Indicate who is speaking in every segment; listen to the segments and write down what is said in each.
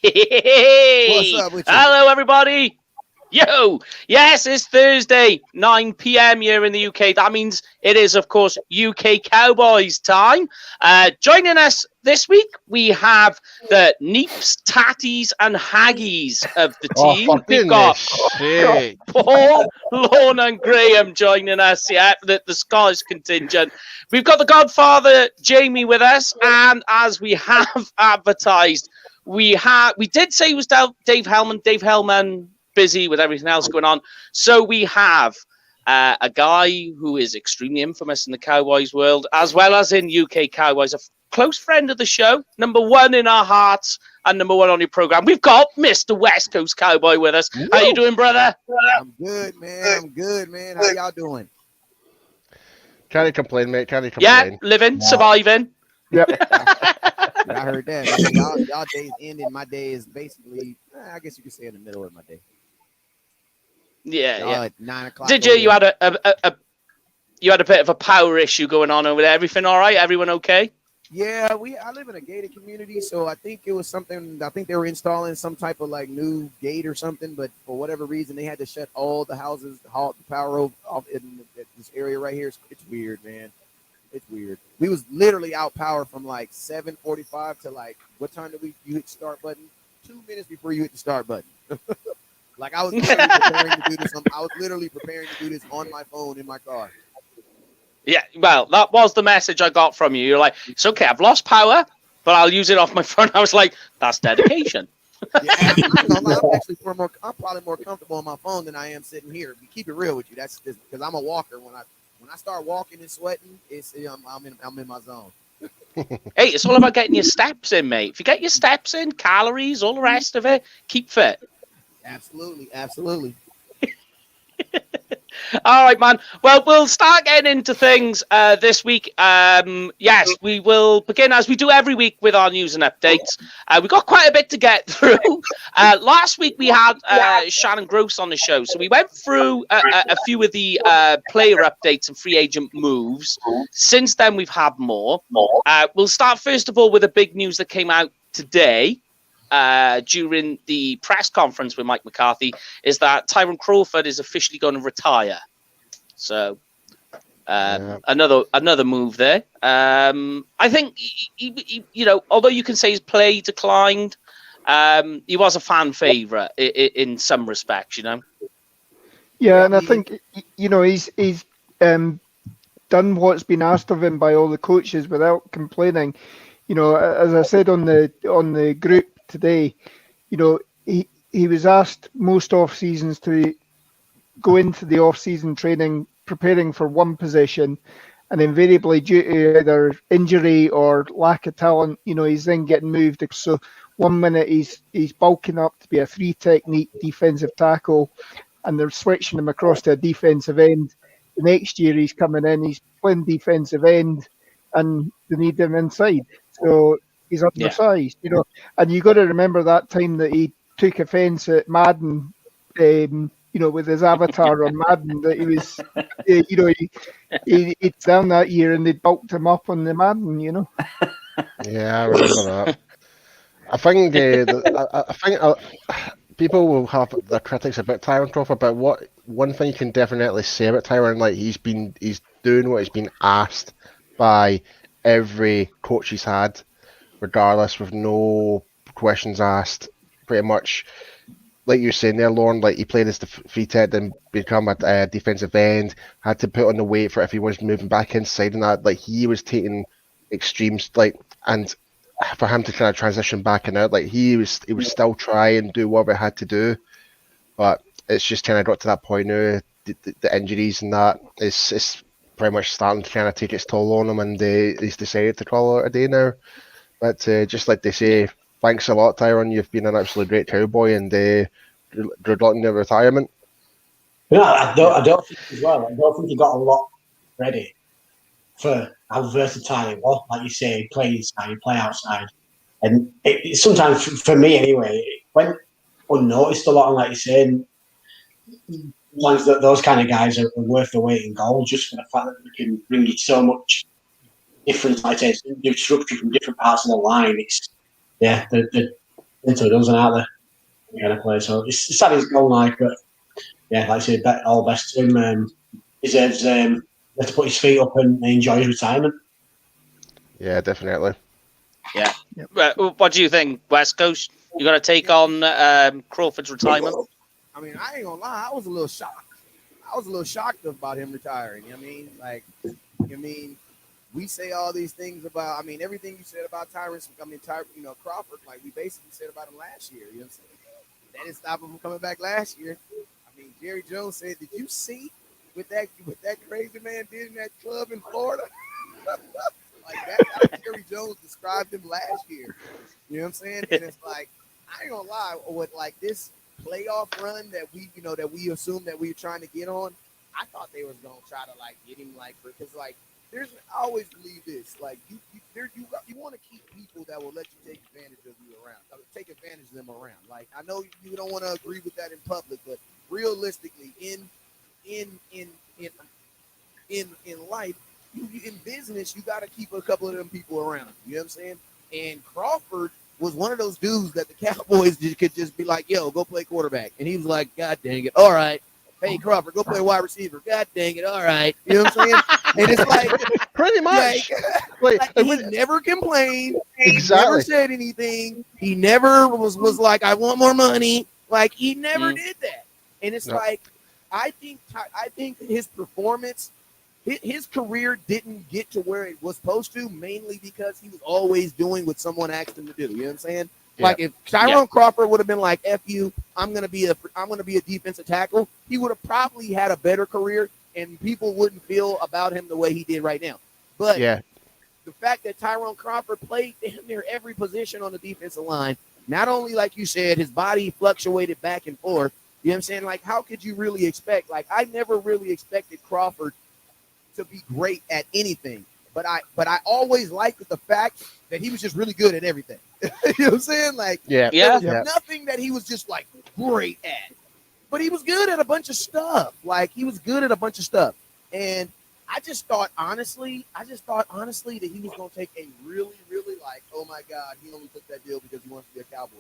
Speaker 1: What's up with you?
Speaker 2: Hello, everybody. Yo, yes, it's Thursday, 9 p.m. here in the UK. That means it is, of course, UK Cowboys time. Joining us this week, we have the Neeps, Tatties, and Haggies of the team. We've got Paul, Lorne, and Graham joining us, the Scottish contingent. We've got the Godfather, Jamie, with us, and as we have advertised, we did say it was Dave Hellman. Dave Hellman busy with everything else going on. So we have a guy who is extremely infamous in the Cowboys world, as well as in UK Cowboys, a close friend of the show, number one in our hearts and number one on your program. We've got Mr. West Coast Cowboy with us. How you doing, brother?
Speaker 1: I'm good, man. How y'all doing?
Speaker 3: Can't complain, mate. Can't complain.
Speaker 2: Yeah, living, surviving.
Speaker 1: Yep. I heard that. I mean, y'all days ending. My day is basically, I guess you could say, in the middle of my day.
Speaker 2: Yeah.
Speaker 1: At 9 o'clock.
Speaker 2: Did you? You had a bit of a power issue going on over there. Everything all right? Everyone okay?
Speaker 1: Yeah, I live in a gated community, so I think it was something. I think they were installing some type of like new gate or something, but for whatever reason, they had to shut all the houses, halt the power off in this area right here. It's weird, man. It's weird. We was literally out power from like 7:45 to like what time did you hit the start button? 2 minutes before you hit the start button. Like I was literally preparing to do this. I was literally preparing to do this on my phone in my car.
Speaker 2: Yeah, well, that was the message I got from you. You're like, it's okay, I've lost power, but I'll use it off my phone. I was like, that's dedication.
Speaker 1: Yeah, I'm actually I'm probably more comfortable on my phone than I am sitting here. Keep it real with you. That's just because I'm a walker. When I start walking and sweating, I'm in my zone.
Speaker 2: Hey, it's all about getting your steps in, mate. If you get your steps in, calories, all the rest of it, keep fit.
Speaker 1: Absolutely.
Speaker 2: All right, man. Well, we'll start getting into things this week. Yes, we will begin as we do every week with our news and updates. We've got quite a bit to get through. Last week we had Shannon Gross on the show, so we went through a few of the player updates and free agent moves. Since then, we've had more. We'll start first of all with the big news that came out today. During the press conference with Mike McCarthy, is that Tyrone Crawford is officially going to retire. So another move there. I think he, although you can say his play declined, he was a fan favorite in some respects.
Speaker 4: Yeah, and I think he's done what's been asked of him by all the coaches without complaining. As I said on the group today, he was asked most off seasons to go into the off season training preparing for one position, and invariably due to either injury or lack of talent, he's then getting moved. So 1 minute he's bulking up to be a 3 technique defensive tackle, and they're switching him across to a defensive end. The next year he's coming in, he's playing defensive end, and they need him inside. So he's undersized, and you got to remember that time that he took offence at Madden, with his avatar on Madden, that he was, he'd down that year and they bulked him up on the Madden,
Speaker 3: Yeah, I remember that. I think people will have their critics about Tyrone Crawford, but one thing you can definitely say about Tyrone, like he's doing what he's been asked by every coach he's had, regardless, with no questions asked. Pretty much, like you were saying there, Lauren, like he played as the free tech, then become a defensive end, had to put on the weight for if he was moving back inside, and that, like he was taking extremes, like, and for him to kind of transition back and out, like he was still try and do whatever he had to do, but it's just kind of got to that point now, the injuries and that, it's pretty much starting to kind of take its toll on him, and he's decided to call it a day now. But just like they say, thanks a lot, Tyrone. You've been an absolutely great Cowboy, and good luck in your retirement.
Speaker 5: I don't think as well. I don't think he got a lot ready for how versatile he was. Like you say, he play inside, he play outside, and it sometimes, for me anyway, it went unnoticed a lot. And like you're saying, those kind of guys are worth the weight in gold, just for the fact that they can bring you so much different, like I say, new structure from different parts of the line. It's the until he doesn't out there. Kind of play. So it's sad he's gone, like, but yeah, like I said, all best to him. Deserves to put his feet up and enjoy his retirement.
Speaker 3: Yeah, definitely.
Speaker 2: Yeah.
Speaker 4: Yep.
Speaker 2: What do you think, West Coast? You got to take on Crawford's retirement?
Speaker 1: I mean, I ain't gonna lie, I was a little shocked. I was a little shocked about him retiring. You know what I mean? Like, we say all these things about, everything you said about Crawford, like we basically said about him last year. You know what I'm saying? That didn't stop him from coming back last year. Jerry Jones said, "Did you see what that crazy man did in that club in Florida?" Like, that's how Jerry Jones described him last year. You know what I'm saying? And it's like, I ain't gonna lie, with like this playoff run that we assumed that we were trying to get on, I thought they was gonna try to like get him, like, because like I always believe this, like you want to keep people that will let you take advantage of you around, take advantage of them around. Like, I know you don't want to agree with that in public, but realistically, in life, in business, you got to keep a couple of them people around. You know what I'm saying? And Crawford was one of those dudes that the Cowboys could just be like, "Yo, go play quarterback," and he was like, "God dang it, all right." "Hey, Crawford, go play wide receiver." "God dang it, all right." You know what I'm saying? And it's like,
Speaker 3: pretty much.
Speaker 1: Like he never complained.
Speaker 3: Exactly.
Speaker 1: He never said anything. He never was like, "I want more money." Like, he never did that. And it's like, I think his performance, his career didn't get to where it was supposed to, mainly because he was always doing what someone asked him to do. You know what I'm saying? Yeah. Like, if Tyrone Crawford would have been like, "F you, I'm gonna be a defensive tackle," he would have probably had a better career, and people wouldn't feel about him the way he did right now. But the fact that Tyrone Crawford played damn near every position on the defensive line, not only, like you said, his body fluctuated back and forth. You know what I'm saying? Like, how could you really expect? Like, I never really expected Crawford to be great at anything, but I always liked the fact that he was just really good at everything. You know what I'm saying? Like, there was nothing that he was just like great at, but he was good at a bunch of stuff. Like, he was good at a bunch of stuff, and I just thought honestly that he was going to take a really, really, like, oh my God, he only took that deal because he wants to be a Cowboy.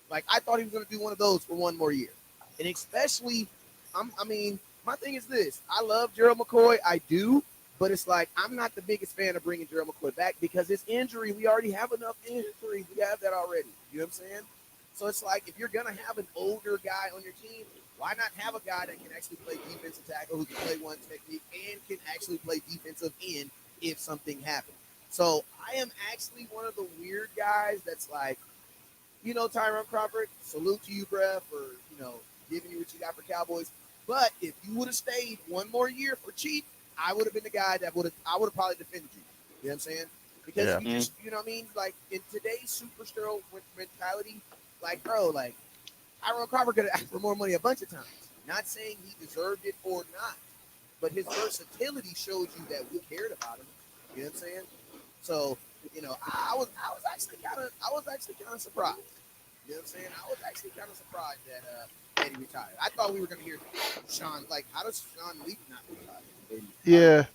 Speaker 1: Like, I thought he was going to do one of those for one more year. And especially, my thing is this. I love Gerald McCoy. I do. But it's like, I'm not the biggest fan of bringing Gerald McCoy back because his injury, we already have enough injuries. We have that already. You know what I'm saying? So it's like, if you're going to have an older guy on your team, why not have a guy that can actually play defensive tackle, who can play one technique, and can actually play defensive end if something happens? So I am actually one of the weird guys that's like, Tyrone Crawford, salute to you, bruh, for, giving you what you got for Cowboys. But if you would have stayed one more year for cheap, I would have been the guy that I would have probably defended you. You know what I'm saying? Because you just, you know what I mean? Like, in today's superstar mentality, like, bro, like, Tyrone Crawford could have asked for more money a bunch of times. Not saying he deserved it or not, but his versatility showed you that we cared about him. You know what I'm saying? So, I was actually kind of surprised. You know what I'm saying? I was actually kind of surprised that he retired. I thought we were going to hear Sean. Like, how does Sean Lee not retire?
Speaker 3: Yeah.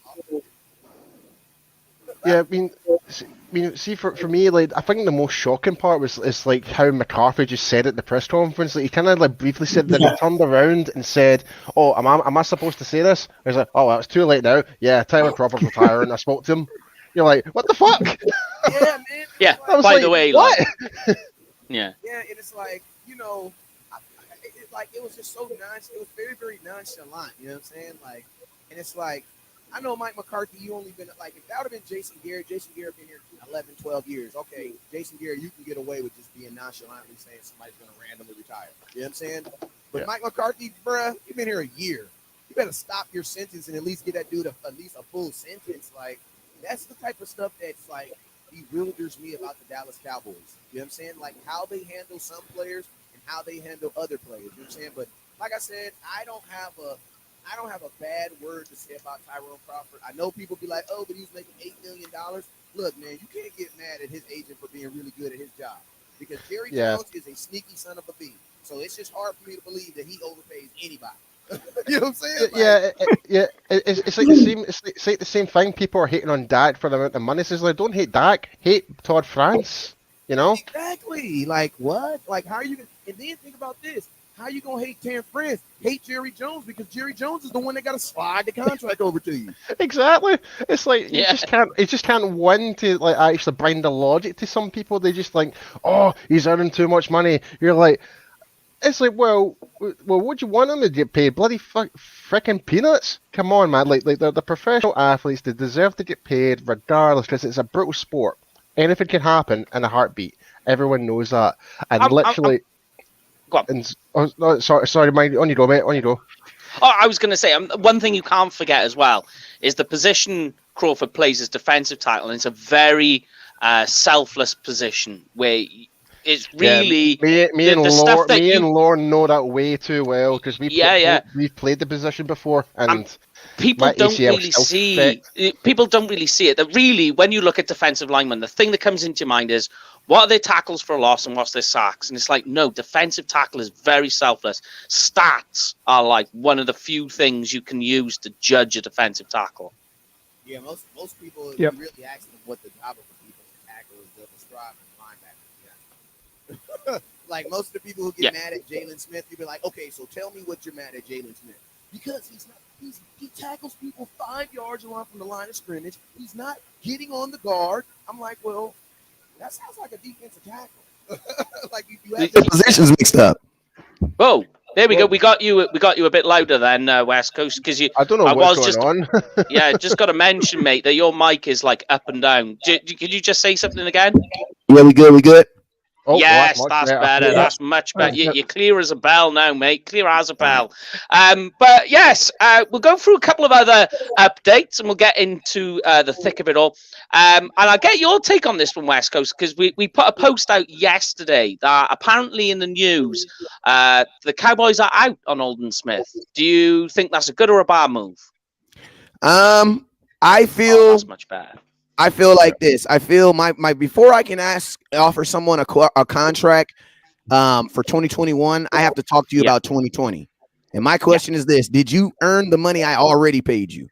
Speaker 3: Yeah, I mean, see, for me, like, I think the most shocking part is like how McCarthy just said at the press conference. Like, he kind of like briefly said, then he turned around and said, "Oh, am I supposed to say this?" I was like, "Oh, well, it's too late now." Yeah, Tyler Crawford's retiring. I spoke to him. You're like, "What the fuck?"
Speaker 1: Yeah, man.
Speaker 2: Yeah.
Speaker 1: Like,
Speaker 2: By the way,
Speaker 3: what?
Speaker 2: Yeah.
Speaker 1: Yeah, and it's like, it was just so nice. It was very, very nonchalant. You know what I'm saying? Like, and it's like, I know Mike McCarthy, you only been, like, if that would have been Jason Garrett been here 11, 12 years. Okay, Jason Garrett, you can get away with just being nonchalantly saying somebody's going to randomly retire. You know what I'm saying? But Mike McCarthy, bruh, you've been here a year. You better stop your sentence and at least get that dude at least a full sentence. Like, that's the type of stuff that's, like, bewilders me about the Dallas Cowboys. You know what I'm saying? Like, how they handle some players and how they handle other players. You know what I'm saying? But like I said, I don't have a bad word to say about Tyrone Crawford. I know people be like, "Oh, but he's making $8 million." Look, man, you can't get mad at his agent for being really good at his job because Jerry Jones is a sneaky son of a bee. So it's just hard for me to believe that he overpays anybody. You know what I'm saying?
Speaker 3: Like, it's like the same. It's like the same thing. People are hating on Dak for the amount of money. Says like, don't hate Dak, hate Todd France. You know?
Speaker 1: Exactly. Like what? Like how are you? And then think about this. How you gonna hate 10 friends? Hate Jerry Jones because Jerry Jones is the one that got to slide the contract over to you.
Speaker 3: Exactly. It's like
Speaker 2: Yeah.
Speaker 3: you just can't win to like actually bring the logic to some people. They just think, oh, he's earning too much money. You're like, it's like, well, what do you want him to get paid? Bloody freaking peanuts! Come on, man. Like the professional athletes, they deserve to get paid regardless because it's a brutal sport. Anything can happen in a heartbeat. Everyone knows that. And literally,
Speaker 2: go on.
Speaker 3: and no, sorry, Mike. On you go, mate. On you go.
Speaker 2: Oh, I was going to say, one thing you can't forget as well is the position Crawford plays as defensive tackle. And it's a very selfless position where it's really
Speaker 3: me and Lauren know that way too well because we've played the position before, and
Speaker 2: people don't really see it. That really, when you look at defensive linemen, the thing that comes into your mind is what are their tackles for a loss and what's their sacks, and it's like no, defensive tackle is very selfless. Stats are like one of the few things you can use to judge a defensive tackle.
Speaker 1: Yeah, most people if
Speaker 4: Yep.
Speaker 1: you really ask them what the job of a defensive tackle is, they'll describe linebacker. Yeah. Like most of the people who get mad at Jalen Smith, you'll be like, okay, so tell me what you're mad at Jalen Smith. Because he tackles people 5 yards along from the line of scrimmage. He's not getting on the guard. I'm like, well, that sounds like a defensive tackle. Like you have the positions mixed up.
Speaker 2: Whoa. There we go. We got you a bit louder then, West Coast, because
Speaker 3: I don't know what's going on.
Speaker 2: Yeah, just got to mention, mate, that your mic is like up and down. Could you just say something again?
Speaker 1: Yeah, we good.
Speaker 2: Oh, yes, that's better. Yeah. That's much better. You're clear as a bell now, mate. Clear as a bell. But yes, we'll go through a couple of other updates and we'll get into the thick of it all. And I'll get your take on this from West Coast because we put a post out yesterday that apparently in the news, the Cowboys are out on Alden Smith. Do you think that's a good or a bad move?
Speaker 1: I feel
Speaker 2: that's much better.
Speaker 1: I feel like this. I feel my before I can offer someone a contract for 2021, I have to talk to you about 2020. And my question is this: did you earn the money I already paid you?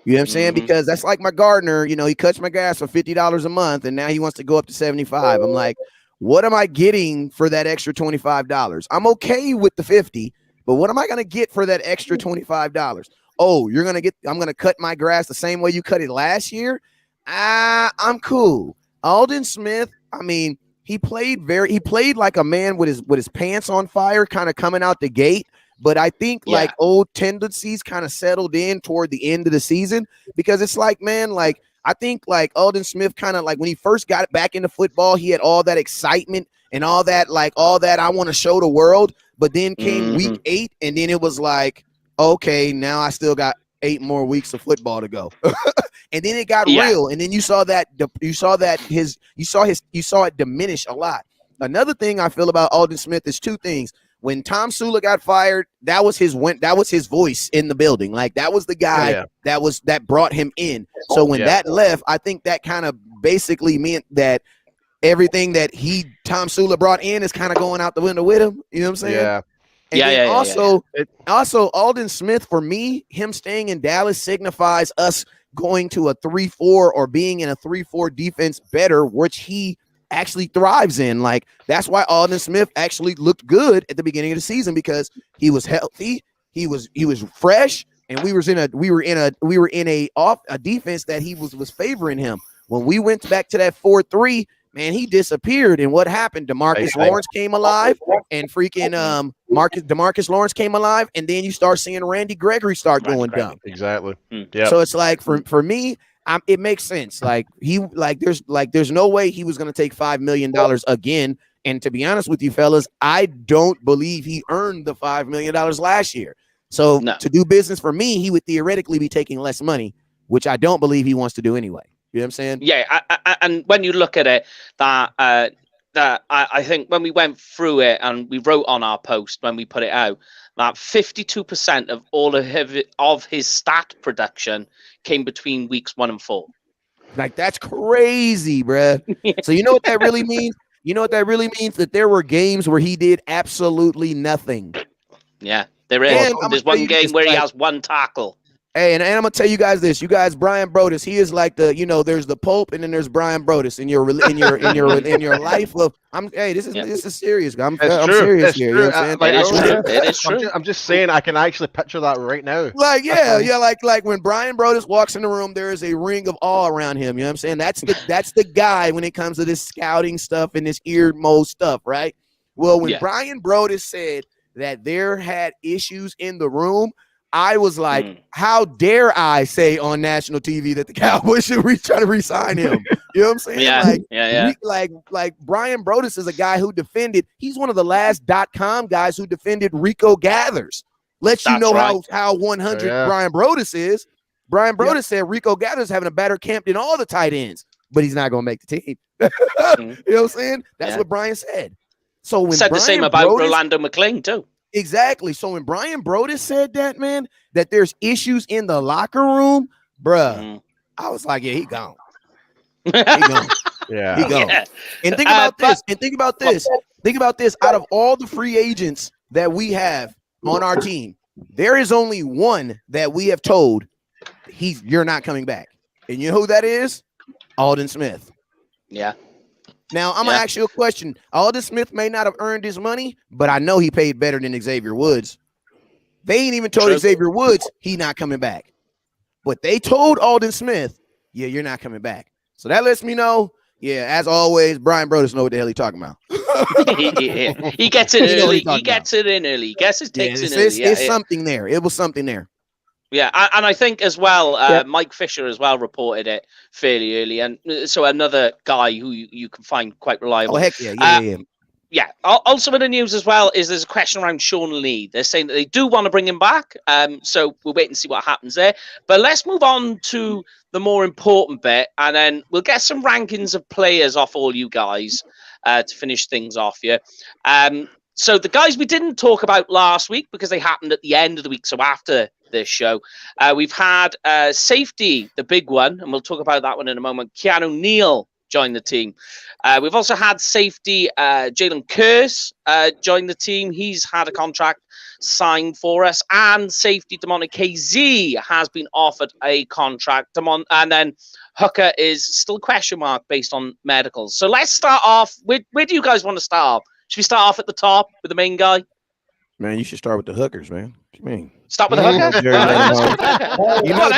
Speaker 1: You know what I'm saying? Because that's like my gardener. You know, he cuts my grass for $50 a month, and now he wants to go up to $75. I'm like, what am I getting for that extra $25? I'm okay with the 50, but what am I gonna get for that extra $25? Oh, I'm gonna cut my grass the same way you cut it last year. I'm cool. Alden Smith, I mean, he played like a man with his pants on fire, kind of coming out the gate. But I think like old tendencies kind of settled in toward the end of the season because it's like, man, like I think like Alden Smith kind of like when he first got back into football, he had all that excitement and all that I want to show the world. But then came week 8, and then it was like, okay, now I still got 8 more weeks of football to go. And then it got real, and then you saw it diminish a lot. Another thing I feel about Alden Smith is 2 things. When Tom Sula got fired, that was his voice in the building. Like that was the guy that brought him in. So when that left, I think that kind of basically meant that everything that Tom Sula brought in is kind of going out the window with him. You know what I'm saying?
Speaker 3: Yeah.
Speaker 1: And also Alden Smith, for me, him staying in Dallas signifies us going to a 3-4 or being in a 3-4 defense better, which he actually thrives in. Like that's why Alden Smith actually looked good at the beginning of the season because he was healthy, he was fresh, and we were in a defense that he was favoring him. When we went back to that 4-3, man, he disappeared. And what happened? DeMarcus Lawrence came alive, and freaking DeMarcus Lawrence came alive, and then you start seeing Randy Gregory start going dumb.
Speaker 3: Exactly. Yeah.
Speaker 1: So it's like for me, it makes sense. Like there's no way he was going to take $5 million again. And to be honest with you, fellas, I don't believe he earned the $5 million last year. So to do business for me, he would theoretically be taking less money, which I don't believe he wants to do anyway. You know what I'm saying?
Speaker 2: Yeah, and when you look at it, that I think when we went through it and we wrote on our post when we put it out, that 52% of all of his stat production came between weeks 1 and 4.
Speaker 1: Like that's crazy, bruh. So you know what that really means? You know what that really means? That there were games where he did absolutely nothing.
Speaker 2: Yeah, there is. There's one game where he has 1 tackle.
Speaker 1: Hey, and I'm gonna tell you guys this. You guys, Brian Brodus, he is like the, there's the Pope, and then there's Brian Brodus in your life of. This is serious. I'm
Speaker 3: It's
Speaker 1: serious
Speaker 3: It's
Speaker 1: here.
Speaker 3: true.
Speaker 1: You know what I'm saying?
Speaker 2: It is
Speaker 3: Like,
Speaker 2: true. It is true.
Speaker 3: I'm just saying, I can actually picture that right now.
Speaker 1: Like, like when Brian Brodus walks in the room, there is a ring of awe around him. You know what I'm saying? That's the guy when it comes to this scouting stuff and this ear mode stuff, right? Well, when Brian Brodus said that there had issues in the room, I was like, how dare I say on national TV that the Cowboys should try to re-sign him? You know what I'm saying? Like Brian Brodus is a guy who defended. He's one of the last .com guys who defended Rico Gathers. Lets you know how 100 Brian Brodus is. Brian Brodus said Rico Gathers having a better camp than all the tight ends, but he's not going to make the team. You know what I'm saying? That's what Brian said. So when
Speaker 2: said the same about Rolando McClain too.
Speaker 1: Exactly. So when Brian Brodus said that, man, that there's issues in the locker room, bruh, I was like, yeah, he gone. He gone. He gone. Yeah. And think about this. Think about this. Out of all the free agents that we have on our team, there is only one that we have told you're not coming back. And you know who that is? Aldon Smith.
Speaker 2: Yeah.
Speaker 1: Now, I'm going to ask you a question. Aldon Smith may not have earned his money, but I know he paid better than Xavier Woods. They ain't even told Xavier Woods he not coming back. But they told Aldon Smith, yeah, you're not coming back. So that lets me know, as always, Brian Brodus know what the hell he's talking about.
Speaker 2: He gets it early. He gets it in early. He gets his takes in early.
Speaker 1: It's something there. It was something there.
Speaker 2: Yeah, and I think as well, Mike Fisher as well reported it fairly early, and so another guy who you can find quite reliable.
Speaker 1: Oh, heck yeah.
Speaker 2: Yeah. Also in the news as well is there's a question around Sean Lee. They're saying that they do want to bring him back, so we'll wait and see what happens there. But let's move on to the more important bit, and then we'll get some rankings of players off all you guys to finish things off here. So the guys we didn't talk about last week because they happened at the end of the week, so after this show, we've had safety, the big one, and we'll talk about that one in a moment. Keanu Neal joined the team. We've also had safety Jalen Curse join the team. He's had a contract signed for us, and safety Demonte KZ has been offered a contract. And then Hooker is still a question mark based on medicals. So let's start off. Where do you guys want to start off? Should we start off at the top with the main guy?
Speaker 1: Man, you should start with the hookers, man. What you mean?
Speaker 2: Start with the hooker?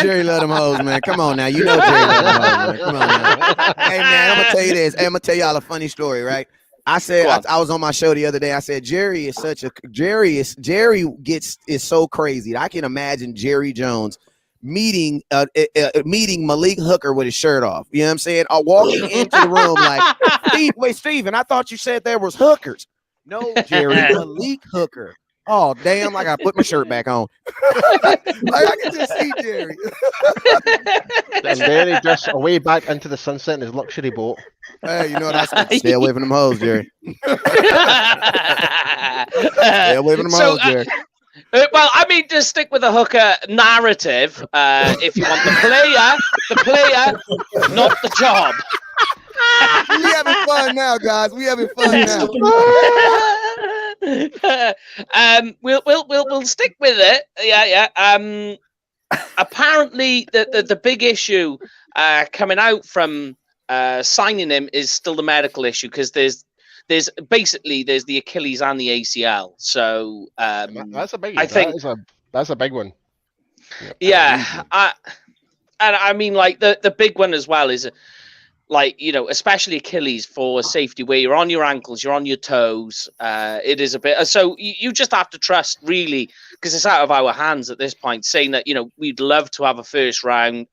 Speaker 1: Jerry let them hoes, man. Come on now. You know Jerry let them hoes, man. Come on now. Hey, man, I'm going to tell you this. I'm going to tell y'all a funny story, right? I said, I was on my show the other day. I said, Jerry is so crazy. I can imagine Jerry Jones meeting Malik Hooker with his shirt off. You know what I'm saying? Walking into the room like, Steven, I thought you said there was hookers. No, Jerry, Malik Hooker. Oh, damn, like I put my shirt back on. Like I can just see Jerry.
Speaker 3: And then he just away back into the sunset in his luxury boat.
Speaker 1: Hey, you know what I said? Stay away from them hoes, Jerry. Stay away from them hoes, Jerry.
Speaker 2: Well, I mean, just stick with the hooker narrative. If you want the player, not the job.
Speaker 1: We having fun now, guys. We having fun now.
Speaker 2: We'll stick with it. Yeah. Apparently, the big issue coming out from signing him is still the medical issue because there's the Achilles and the ACL. So
Speaker 3: that's a big.
Speaker 2: I think
Speaker 3: that's a big one.
Speaker 2: Yeah, I mean, like the big one as well is. Like, you know, especially Achilles for safety, where you're on your ankles, you're on your toes. It is a bit. So you just have to trust, really, because it's out of our hands at this point, saying that, you know, we'd love to have a first round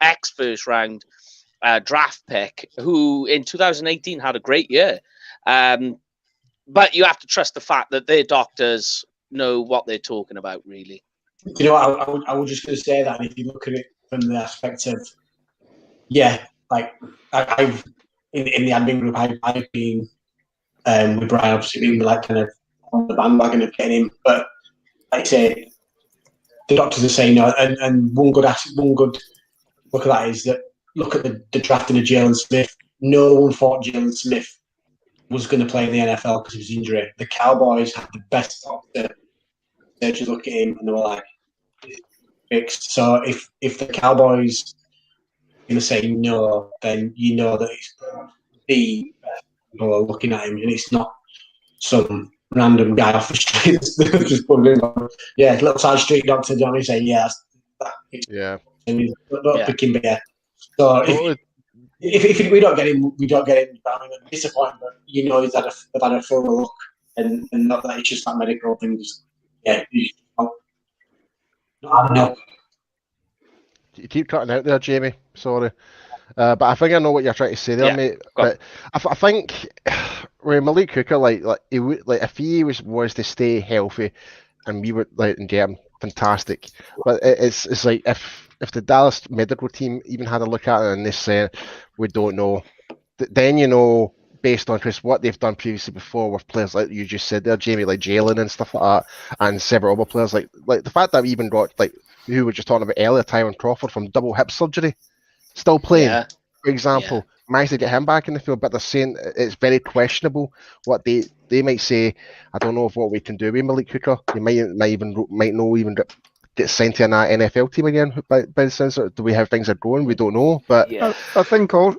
Speaker 2: draft pick who in 2018 had a great year. But you have to trust the fact that their doctors know what they're talking about, really.
Speaker 5: You know, I was just going to say that if you look at it from the aspect of, like I've in the admin group, I've been with Brian, obviously being like kind of on the bandwagon of getting him. But like I say, the doctors are saying no. And one good look at that is that look at the drafting of Jalen Smith. No one thought Jalen Smith was going to play in the NFL because of his injury. The Cowboys had the best doctor to look at him, and they were like, fixed. So if the Cowboys going to say no, then you know that it's the best people are looking at him, and it's not some random guy off the street just wondering, little side street doctor, do you know what I mean? Saying, not picking beer. So if we don't get him, I'm disappointed, but you know they've had a thorough look, and not that it's just that medical thing. I don't know.
Speaker 3: You keep cutting out there, Jamie. Sorry. But I think I know what you're trying to say there, mate. But I think with Malik Hooker, like he would, like if he was to stay healthy, and we would and get him, fantastic. But it's like if the Dallas medical team even had a look at it and they said we don't know, then based on Chris what they've done previously before with players like you just said there, Jamie, like Jalen and stuff like that, and several other players like the fact that we even got like who we were just talking about earlier, Tyron Crawford from double hip surgery. Still playing, for example, managed to get him back in the field, but they're saying it's very questionable what they might say. I don't know if what we can do with Malik Hooker. He might not even get sent to an NFL team again. By the sense of the way how things are going, we don't know. But
Speaker 4: I think all.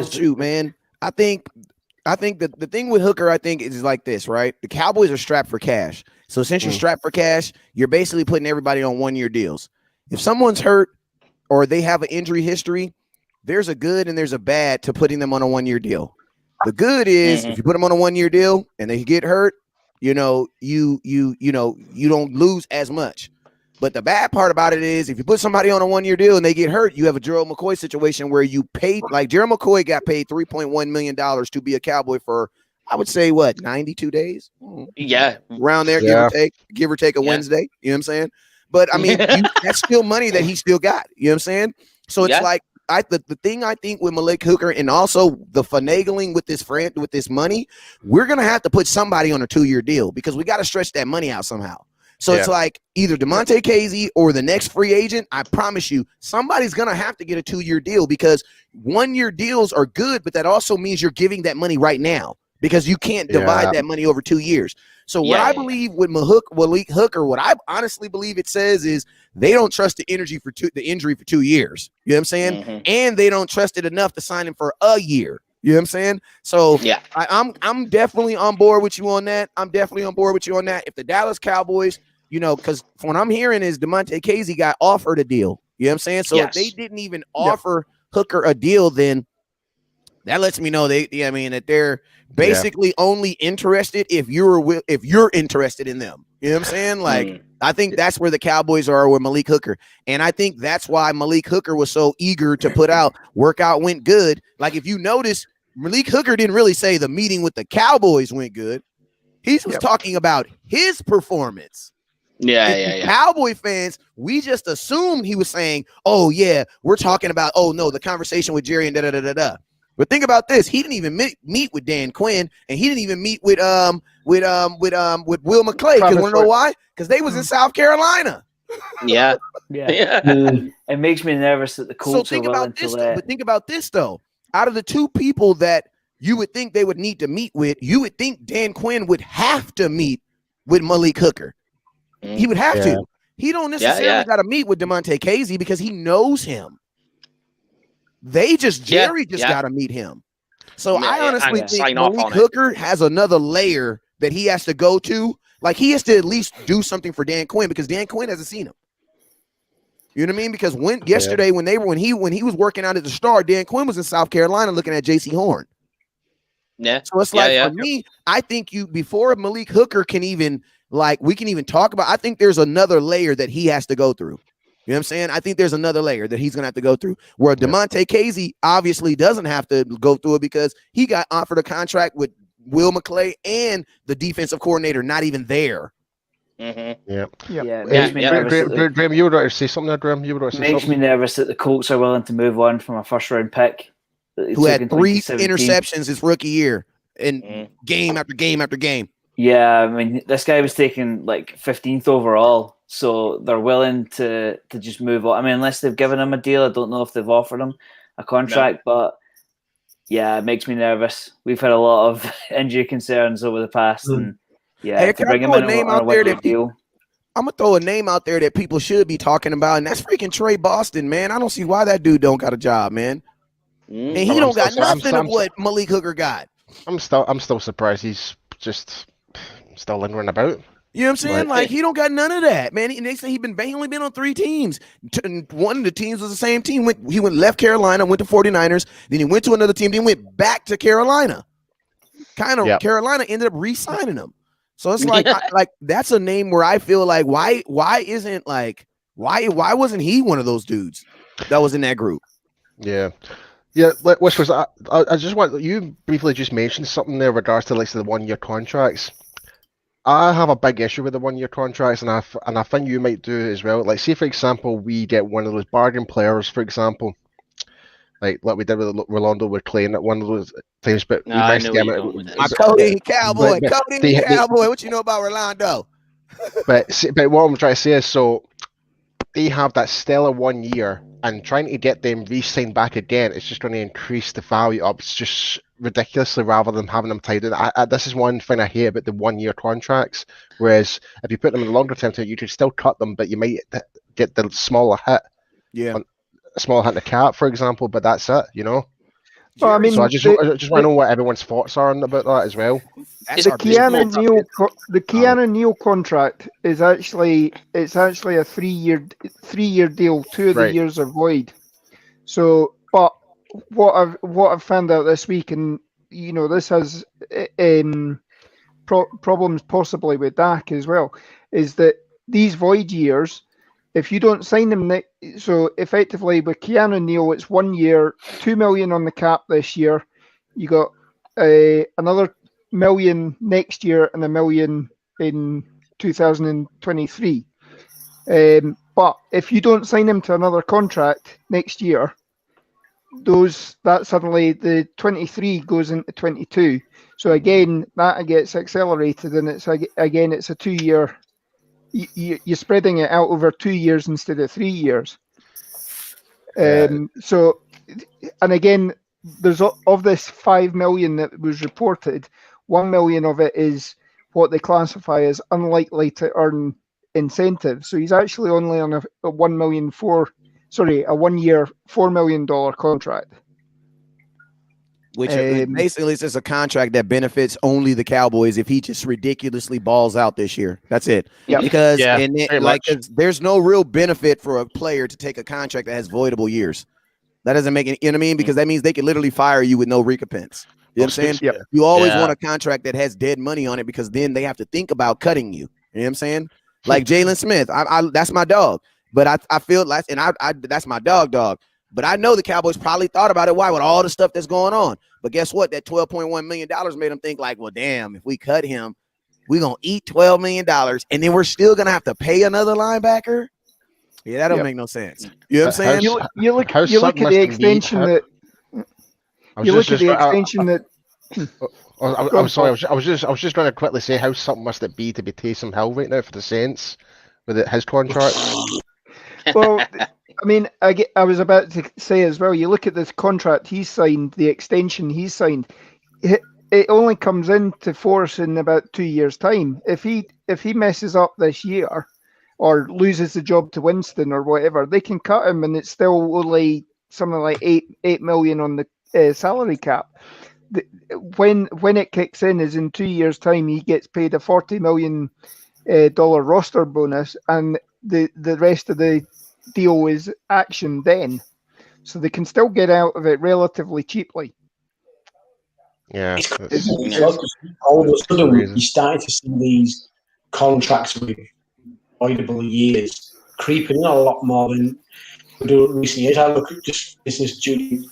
Speaker 1: Shoot, man. I think that the thing with Hooker, I think, is like this, right? The Cowboys are strapped for cash. So since you're strapped for cash, you're basically putting everybody on 1-year deals. If someone's hurt or they have an injury history, there's a good and there's a bad to putting them on a 1-year deal. The good is if you put them on a 1-year deal and they get hurt, you don't lose as much. But the bad part about it is if you put somebody on a 1-year deal and they get hurt, you have a Gerald McCoy situation where you paid, like Gerald McCoy got paid $3.1 million to be a Cowboy for, I would say, 92 days?
Speaker 2: Yeah.
Speaker 1: Around there, give or take a Wednesday. You know what I'm saying? But I mean, that's still money that he still got. You know what I'm saying? So it's like the thing I think with Malik Hooker and also the finagling with this money, we're gonna have to put somebody on a 2-year deal because we got to stretch that money out somehow. So it's like either DeMonte Casey or the next free agent. I promise you, somebody's gonna have to get a 2-year deal because 1-year deals are good, but that also means you're giving that money right now because you can't divide that money over 2 years. So what I believe with Malik Hooker, what I honestly believe it says is they don't trust the injury for 2 years. You know what I'm saying? And they don't trust it enough to sign him for a year. You know what I'm saying? So I'm definitely on board with you on that. If the Dallas Cowboys, because what I'm hearing is DeMonte Casey got offered a deal. You know what I'm saying? So if they didn't even offer Hooker a deal, then that lets me know that they're basically only interested if you're interested in them. You know what I'm saying? Like I think that's where the Cowboys are with Malik Hooker. And I think that's why Malik Hooker was so eager to put out workout went good. Like if you notice, Malik Hooker didn't really say the meeting with the Cowboys went good. He was talking about his performance. Cowboy fans, we just assumed he was saying, "Oh yeah, we're talking about the conversation with Jerry and da-da-da-da-da." But think about this: he didn't even meet with Dan Quinn, and he didn't even meet with Will McClay. Because want to know why? Because they was in South Carolina.
Speaker 6: It makes me nervous that the Colts are willing to let.
Speaker 1: But think about this though: out of the two people that you would think they would need to meet with, you would think Dan Quinn would have to meet with Malik Hooker. He would have to. He don't necessarily got to meet with DeMonte Casey because he knows him. Jerry just got to meet him. So I honestly think Malik Hooker has another layer that he has to go to. Like he has to at least do something for Dan Quinn because Dan Quinn hasn't seen him. You know what I mean? Because yesterday when he was working out at the Star, Dan Quinn was in South Carolina looking at J.C. Horn.
Speaker 2: Yeah.
Speaker 1: So it's like for me, I think before Malik Hooker can even we can even talk about. I think there's another layer that he has to go through. You know what I'm saying? I think there's another layer that he's going to have to go through where DeMonte Casey obviously doesn't have to go through it because he got offered a contract with Will McClay and the defensive coordinator not even there.
Speaker 3: Graham, you were going to say something there, Graham.
Speaker 6: Makes me nervous that the Colts are willing to move on from a first-round pick.
Speaker 1: Who had 3 interceptions his rookie year in game after game after game.
Speaker 6: Yeah, I mean, this guy was taken 15th overall, so they're willing to just move on. I mean, unless they've given him a deal, I don't know if they've offered him a contract, but yeah, it makes me nervous. We've had a lot of injury concerns over the past, and to bring him in on a 1-year deal.
Speaker 1: gonna throw a name out there that people should be talking about, and that's freaking Trey Boston, man. I don't see why that dude don't got a job, man. And he don't got nothing of what Malik Hooker got.
Speaker 3: I'm still surprised he's just still lingering about.
Speaker 1: You know what I'm saying? Like he don't got none of that, man. They say he only been on 3 teams. One of the teams was the same team. He went left Carolina, went to 49ers, then he went to another team, then went back to Carolina. Carolina ended up re-signing him. So it's like that's a name where I feel like why wasn't he one of those dudes that was in that group?
Speaker 3: Yeah. Yeah, which was I just want you briefly just mentioned something there in regards to like the 1-year contracts. I have a big issue with the 1-year contracts, and I think you might do as well. Like, say for example, we get one of those bargain players, for example, like we did with Rolando with Clay at one of those times, but we managed to get him.
Speaker 1: Cody Cowboy. What you know about Rolando?
Speaker 3: but what I'm trying to say is, so they have that stellar 1 year, and trying to get them re-signed back again, it's just going to increase the value up. It's just ridiculously rather than having them tied in. This is one thing I hate about the 1-year contracts. Whereas if you put them in the longer term, you could still cut them, but you might get the smaller hit.
Speaker 1: Yeah,
Speaker 3: a smaller hit in the cap, for example. But that's it, you know.
Speaker 4: Well, I mean,
Speaker 3: so I just want to know what everyone's thoughts are about that as well.
Speaker 4: The Keanu Neal contract is actually a 3-year deal. 2 of the years are void. So, but what I've found out this week, and you know, this has problems possibly with Dak as well, is that these void years, if you don't sign them, so effectively with Keanu Neal, it's 1 year, $2 million on the cap this year. You got another $1 million next year and $1 million in 2023. But if you don't sign him to another contract next year, that suddenly the 23 goes into 22. So again, that gets accelerated, and it's a 2-year. You're spreading it out over 2 years instead of 3 years. So, and again, there's of this 5 million that was reported, 1 million of it is what they classify as unlikely to earn incentive. So he's actually only on a 1 year, $4 million contract.
Speaker 1: Which basically is just a contract that benefits only the Cowboys if he just ridiculously balls out this year. That's it.
Speaker 4: Yeah.
Speaker 1: Because there's no real benefit for a player to take a contract that has voidable years. That doesn't make any, you know what I mean? Because that means they could literally fire you with no recompense. You know what I'm saying?
Speaker 4: Yep.
Speaker 1: You always want a contract that has dead money on it, because then they have to think about cutting you. You know what I'm saying? Like Jalen Smith, that's my dog. But I feel like, and I that's my dog. But I know the Cowboys probably thought about it. Why? With all the stuff that's going on. But guess what? That $12.1 million made them think like, well, damn, if we cut him, we're going to eat $12 million, and then we're still going to have to pay another linebacker? Yeah, that don't make no sense. You know what I'm saying?
Speaker 4: You look at the extension that... You look at the extension that...
Speaker 3: I'm sorry. I was just going to quickly say how something must it be to be Taysom Hill right now for the Saints with his contract.
Speaker 4: Well, I mean, I was about to say as well. You look at this contract he's signed, the extension he's signed. It only comes into force in about 2 years' time. If he messes up this year, or loses the job to Winston or whatever, they can cut him, and it's still only something like $8 million on the salary cap. When it kicks in is in 2 years' time, he gets paid a $40 million roster bonus, and the rest of the deal is action then, so they can still get out of it relatively cheaply.
Speaker 3: Yeah,
Speaker 5: all of a sudden you started to see these contracts with voidable years creeping in a lot more than we do in recent years. I look at just business Juju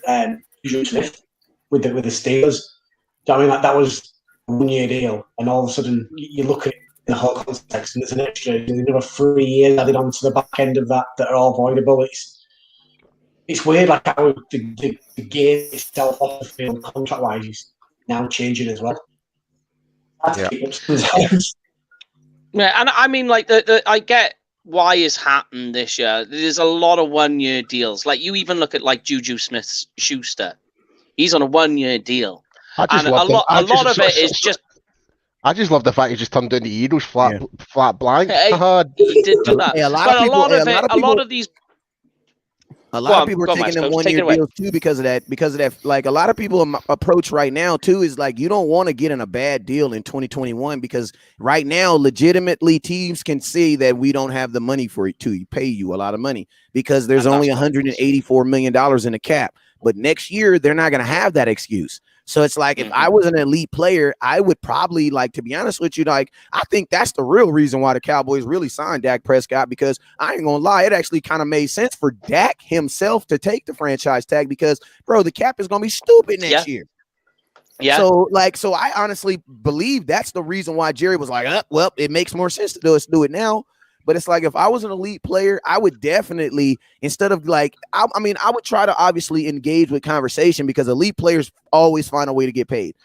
Speaker 5: Smith with the Steelers. I mean, that was a 1 year deal, and all of a sudden you look at the whole context, and there's an extra, another 3 years added onto the back end of that are all voidable. It's weird, like how the game itself off the field, contract wise, is now changing as well.
Speaker 2: Yeah, and I mean, like I get why it's happened this year. There's a lot of 1 year deals. Like you even look at like Juju Smith-Schuster, he's on a 1 year deal, and a lot of it is just.
Speaker 3: I just love the fact he just turned down the Eagles flat blank.
Speaker 2: Hey, he did do that.
Speaker 1: Hey, a lot
Speaker 2: But
Speaker 1: of people,
Speaker 2: a
Speaker 1: a
Speaker 2: lot
Speaker 1: lot
Speaker 2: of
Speaker 1: of people are
Speaker 2: go on,
Speaker 1: taking
Speaker 2: West
Speaker 1: them
Speaker 2: Coast,
Speaker 1: 1
Speaker 2: take it
Speaker 1: year
Speaker 2: away.
Speaker 1: deals too because of that. Because of that, like a lot of people approach right now too is like you don't want to get in a bad deal in 2021 because right now, legitimately, teams can see that we don't have the money for it to pay you a lot of money because there's
Speaker 2: And
Speaker 1: only
Speaker 2: that's what it is.
Speaker 1: $184 million in the cap. But next year, they're not going to have that excuse. So it's like if I was an elite player, I would probably like, to be honest with you, like I think that's the real reason why the Cowboys really signed Dak Prescott, because I ain't gonna lie, it actually kind of made sense for Dak himself to take the franchise tag because, bro, the cap is gonna be stupid next year.
Speaker 2: Yeah.
Speaker 1: So I honestly believe that's the reason why Jerry was like, well, it makes more sense to do it now. But it's like if I was an elite player, I would definitely, instead of like, I would try to obviously engage with conversation because elite players always find a way to get paid.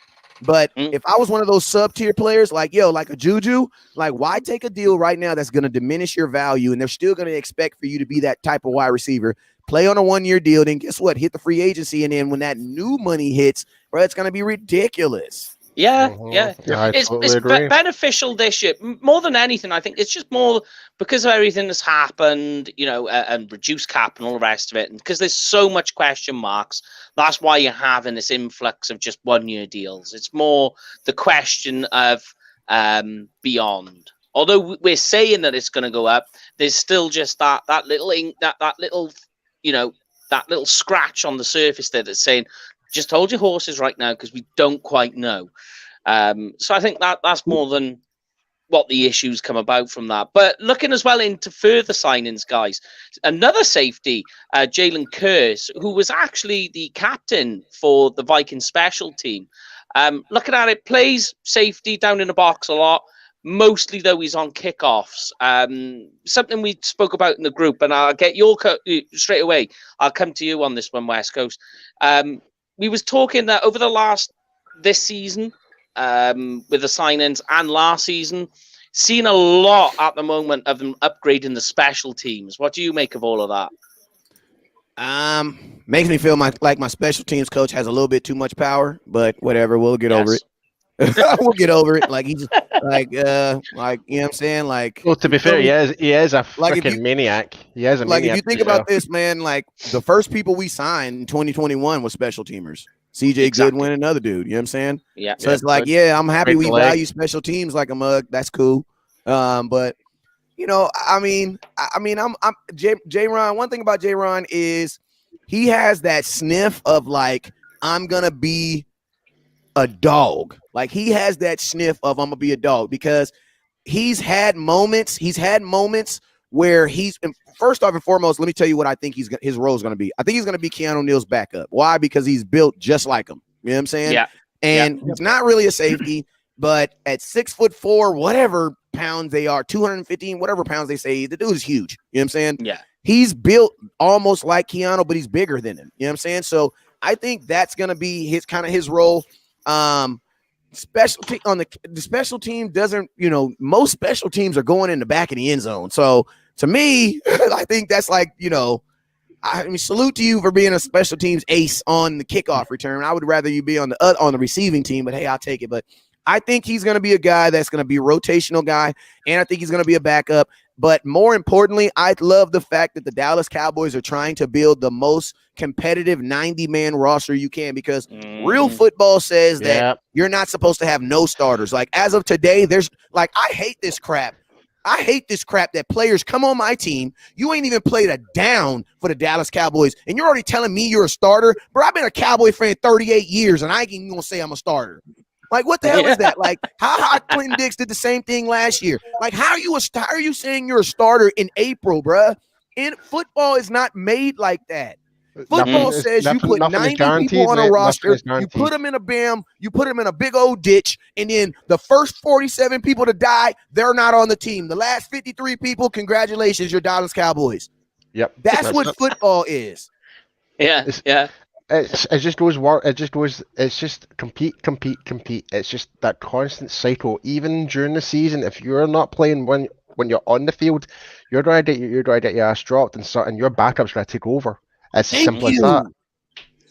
Speaker 1: But if I was one of those sub-tier players, like like a Juju, like why take a deal right now that's going to diminish your value and they're still going to expect for you to be that type of wide receiver, play on a 1 year deal, then guess what? Hit the free agency, and then when that new money hits, bro, it's going to be ridiculous.
Speaker 2: Yeah,
Speaker 3: I
Speaker 2: it's
Speaker 3: totally agree.
Speaker 2: beneficial this year more than anything. I think it's just more because of everything that's happened, and reduced cap and all the rest of it, and because there's so much question marks. That's why you're having this influx of just 1 year deals. It's more the question of beyond. Although we're saying that it's going to go up, there's still just that little that little scratch on the surface there that's saying, just hold your horses right now because we don't quite know. So I think that's more than what the issues come about from that. But looking as well into further signings, guys, another safety, Jalen Kearse, who was actually the captain for the Viking special team. Looking at it, plays safety down in the box a lot. Mostly, though, he's on kickoffs. Something we spoke about in the group, and I'll get your straight away. I'll come to you on this one, West Coast. We was talking that over this season, with the signings and last season, seen a lot at the moment of them upgrading the special teams. What do you make of all of that?
Speaker 1: Makes me feel like my special teams coach has a little bit too much power, but whatever, we'll get over it. We'll get over it. Like he's like you know what I'm saying? Like,
Speaker 3: well, to be fair, he is a freaking maniac. He is a maniac.
Speaker 1: Like if you think about this, man, like the first people we signed in 2021 was special teamers. CJ Goodwin, another dude. You know what I'm saying?
Speaker 2: Yeah.
Speaker 1: So it's like, I'm happy we value special teams like a mug. That's cool. But I'm J-Ron. One thing about J-Ron is he has that sniff of like, I'm gonna be a dog. Like he has that sniff of I'm gonna be a dog because he's had moments where first off and foremost, let me tell you what I think his role is going to be. I think he's going to be Keanu Neal's backup. Why? Because he's built just like him. You know what I'm saying?
Speaker 2: Yeah.
Speaker 1: And he's not really a safety, but at 6'4", whatever pounds they are, 215, whatever pounds they say, the dude is huge. You know what I'm saying?
Speaker 2: Yeah.
Speaker 1: He's built almost like Keanu, but he's bigger than him. You know what I'm saying? So I think that's going to be his role. Special on the special team doesn't, most special teams are going in the back of the end zone. So to me, I think that's like, salute to you for being a special teams ace on the kickoff return. I would rather you be on the receiving team, but hey, I'll take it. But I think he's going to be a guy that's going to be a rotational guy, and I think he's going to be a backup. But more importantly, I love the fact that the Dallas Cowboys are trying to build the most competitive 90-man roster you can, because real football says that you're not supposed to have no starters. Like as of today, there's like, I hate this crap that players come on my team. You ain't even played a down for the Dallas Cowboys, and you're already telling me you're a starter. Bro, I've been a Cowboy fan 38 years, and I ain't even going to say I'm a starter. Like, what the hell is that? Like, how Clinton Dix did the same thing last year. Like, how are you saying you're a starter in April, bruh? Football is not made like that. Football says you put 90 people on a roster, you put them in a BAM, you put them in a big old ditch, and then the first 47 people to die, they're not on the team. The last 53 people, congratulations, you're Dallas Cowboys.
Speaker 3: Yep.
Speaker 1: That's what football is.
Speaker 2: Yeah.
Speaker 3: It just goes. It's just compete. It's just that constant cycle. Even during the season, if you're not playing when you're on the field, you're going to get your ass dropped, and your backup's going to take over. It's simple as that.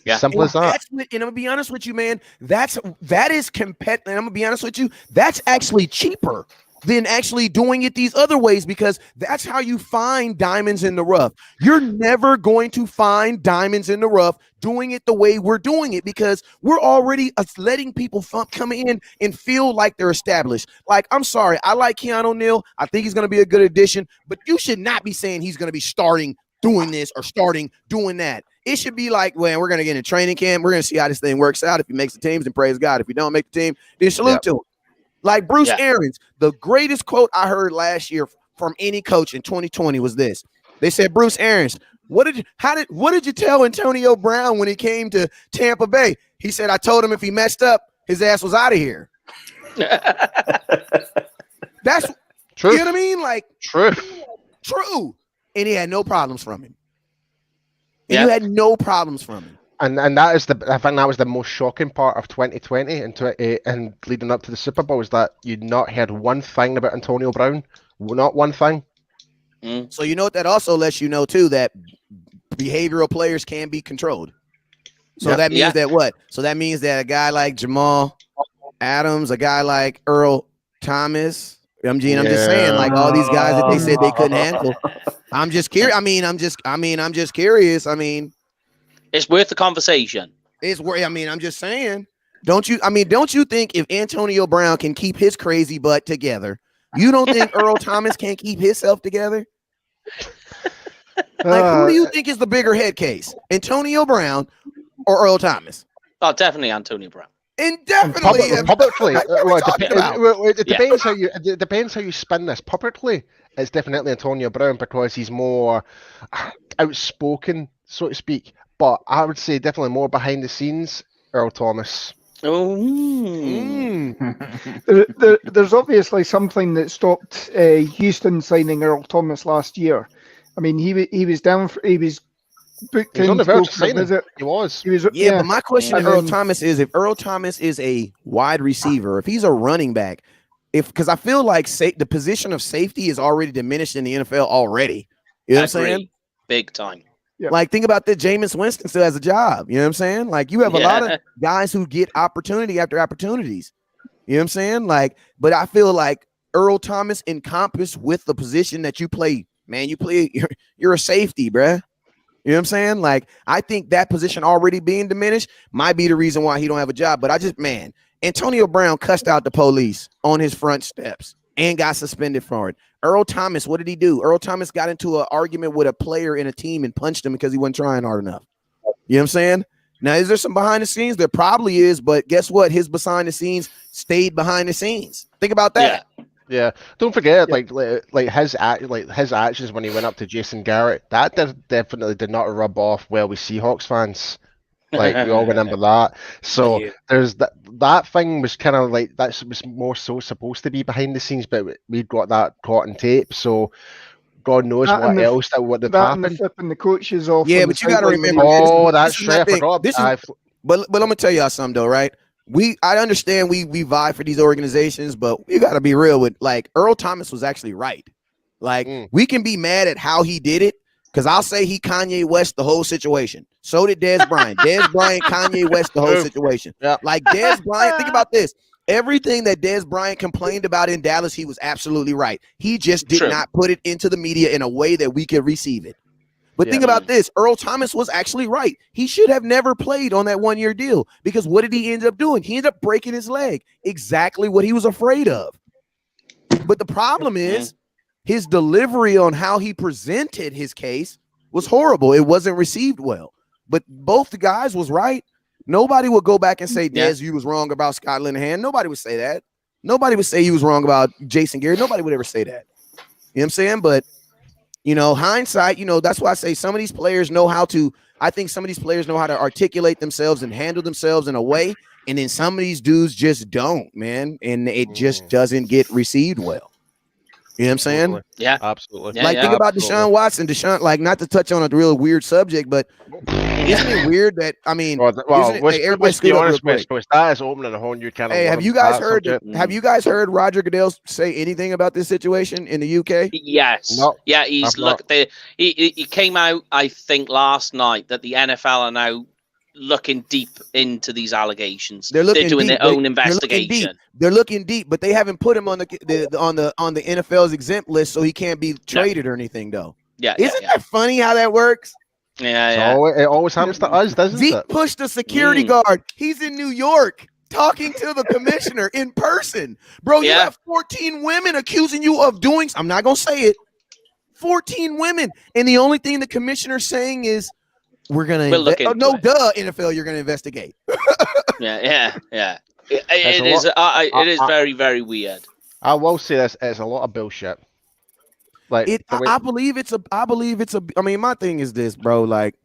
Speaker 2: Yeah.
Speaker 3: Simple as that.
Speaker 1: And I'm gonna be honest with you, man. That is competitive. And I'm gonna be honest with you. That's actually cheaper than actually doing it these other ways, because that's how you find diamonds in the rough. You're never going to find diamonds in the rough doing it the way we're doing it, because we're already letting people come in and feel like they're established. Like, I'm sorry, I like Keanu O'Neal. I think he's going to be a good addition, but you should not be saying he's going to be starting doing this or starting doing that. It should be like, well, we're going to get in a training camp. We're going to see how this thing works out. If he makes the teams, then praise God. If he don't make the team, then salute to him. Like Bruce Arians, the greatest quote I heard last year from any coach in 2020 was this. They said, Bruce Arians, what did you tell Antonio Brown when he came to Tampa Bay? He said, I told him if he messed up, his ass was out of here. That's true. You know what I mean? Like, true. And he had no problems from him. And you had no problems from him.
Speaker 3: And that is I think that was the most shocking part of 2020 and leading up to the Super Bowl, is that you'd not heard one thing about Antonio Brown, not one thing.
Speaker 1: So you know what that also lets you know too, that behavioral players can be controlled. So that means that what? So that means that a guy like Jamal Adams, a guy like Earl Thomas, I'm just saying, like all these guys that they said they couldn't handle. I'm just curious. I'm just curious.
Speaker 2: It's worth the conversation.
Speaker 1: I'm just saying. Don't you think if Antonio Brown can keep his crazy butt together, you don't think Earl Thomas can keep himself together? Like, who do you think is the bigger head case, Antonio Brown or Earl Thomas?
Speaker 2: Oh, definitely Antonio Brown.
Speaker 1: And definitely
Speaker 3: publicly. It depends how you spin this. Publicly, it's definitely Antonio Brown because he's more outspoken, so to speak. But I would say definitely more behind the scenes, Earl Thomas.
Speaker 4: There's obviously something that stopped Houston signing Earl Thomas last year. I mean, he was booked in
Speaker 3: on the verge of
Speaker 4: for a visit.
Speaker 3: He was.
Speaker 1: But my question to Earl Thomas is, if Earl Thomas is a wide receiver, if he's a running back, because I feel like the position of safety is already diminished in the NFL already. You know what I'm saying?
Speaker 2: Big time.
Speaker 4: Yeah.
Speaker 1: Like, think about that. Jameis Winston still has a job. You know what I'm saying? Like, you have a lot of guys who get opportunity after opportunities. You know what I'm saying? Like, but I feel like Earl Thomas encompassed with the position that you play. Man, you're a safety, bruh. You know what I'm saying? Like, I think that position already being diminished might be the reason why he don't have a job. But Antonio Brown cussed out the police on his front steps and got suspended for it. Earl Thomas, what did he do? Earl Thomas got into an argument with a player in a team and punched him because he wasn't trying hard enough. You know what I'm saying? Now, is there some behind the scenes? There probably is, but guess what? His behind the scenes stayed behind the scenes. Think about that.
Speaker 3: Yeah. Don't forget, like his actions when he went up to Jason Garrett, that definitely did not rub off well with Seahawks fans. Like, we all remember that. So there's that thing was kind of like, that was more so supposed to be behind the scenes, but we got that caught in tape. So God knows what else that would have happened.
Speaker 4: And the coaches off.
Speaker 1: Yeah, but you got to remember.
Speaker 3: Oh, that's right. I forgot.
Speaker 1: But I'm gonna tell y'all something though, right? I understand we vie for these organizations, but we got to be real with, like, Earl Thomas was actually right. Like, we can be mad at how he did it, because I'll say he Kanye West the whole situation. So did Dez Bryant. Dez Bryant, Kanye West the whole situation.
Speaker 3: Yep.
Speaker 1: Like, Dez Bryant, think about this. Everything that Dez Bryant complained about in Dallas, he was absolutely right. He just did not put it into the media in a way that we could receive it. But think about this. Earl Thomas was actually right. He should have never played on that 1-year deal, because what did he end up doing? He ended up breaking his leg. Exactly what he was afraid of. But the problem is his delivery on how he presented his case was horrible. It wasn't received well. But both the guys was right. Nobody would go back and say, Dez, you was wrong about Scott Linehan. Nobody would say that. Nobody would say he was wrong about Jason Garrett. Nobody would ever say that. You know what I'm saying? But hindsight, that's why I say some of these players know how to articulate themselves and handle themselves in a way. And then some of these dudes just don't, man. And it just doesn't get received well. You know what I'm saying?
Speaker 3: Absolutely.
Speaker 2: Yeah.
Speaker 3: Absolutely.
Speaker 1: Like, think about Deshaun Watson. Deshaun, like, not to touch on a real weird subject, but isn't it weird that,
Speaker 3: let's be honest, WestCoast, that is opening a whole new kind of.
Speaker 1: Hey, have you guys heard Roger Goodell say anything about this situation in the UK?
Speaker 2: Yes.
Speaker 3: No,
Speaker 2: yeah, he came out, I think, last night that the NFL are now looking deep into these allegations.
Speaker 1: They're looking
Speaker 2: doing
Speaker 1: deep.
Speaker 2: their own
Speaker 1: They're looking deep.
Speaker 2: investigation.
Speaker 1: They're looking deep, but they haven't put him on the NFL's exempt list, so he can't be traded or anything, though.
Speaker 2: Yeah,
Speaker 1: Isn't that funny how that works?
Speaker 2: Yeah.
Speaker 3: It always happens to us, doesn't
Speaker 1: Zeke
Speaker 3: it?
Speaker 1: pushed the security guard. He's in New York talking to the commissioner in person. Bro, you have 14 women accusing you of doing. I'm not going to say it. 14 women. And the only thing the commissioner's saying is, we'll look into it. NFL, you're going to investigate.
Speaker 2: Yeah. It is very, very weird.
Speaker 3: I will say this: it's a lot of bullshit. Like
Speaker 1: I believe it's a. I mean, my thing is this, bro. Like,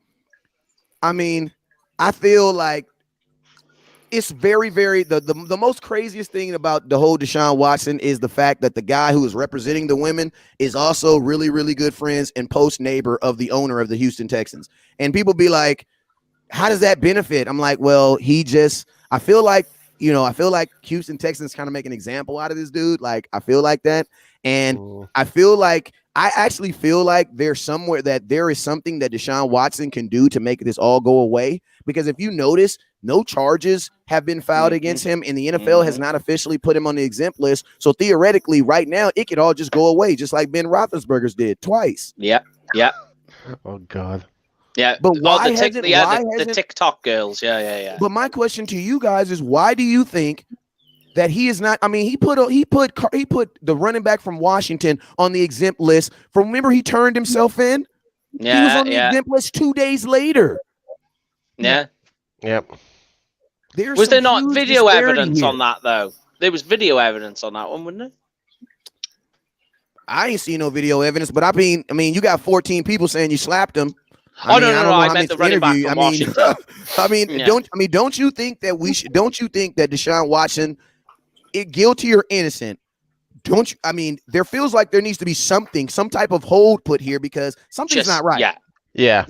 Speaker 1: I mean, I feel like it's very, very the most craziest thing about the whole Deshaun Watson is the fact that the guy who is representing the women is also really, really good friends and post neighbor of the owner of the Houston Texans. And people be like, how does that benefit? I'm like, well, I feel like Houston Texans kind of make an example out of this dude. Like, I feel like that. And I actually feel like there is something that Deshaun Watson can do to make this all go away. Because if you notice, no charges have been filed against him, and the NFL has not officially put him on the exempt list. So theoretically, right now, it could all just go away, just like Ben Roethlisberger's did twice.
Speaker 2: Yeah.
Speaker 3: Oh God.
Speaker 2: Yeah,
Speaker 1: but why
Speaker 2: the TikTok girls? Yeah.
Speaker 1: But my question to you guys is, why do you think that he is not? I mean, he put the running back from Washington on the exempt list. Remember, he turned himself in.
Speaker 2: Yeah,
Speaker 1: he was on the exempt list 2 days later.
Speaker 2: Yeah.
Speaker 3: Yep.
Speaker 2: Was there not video evidence on that though? There was video evidence on that one, wasn't there?
Speaker 1: I ain't seen no video evidence, but I mean, you got 14 people saying you slapped him.
Speaker 2: No, I meant the running back from Washington.
Speaker 1: Don't you think that don't you think that Deshaun Watson, guilty or innocent, don't you? I mean, there feels like there needs to be some type of hold put here because something's not right.
Speaker 2: Yeah.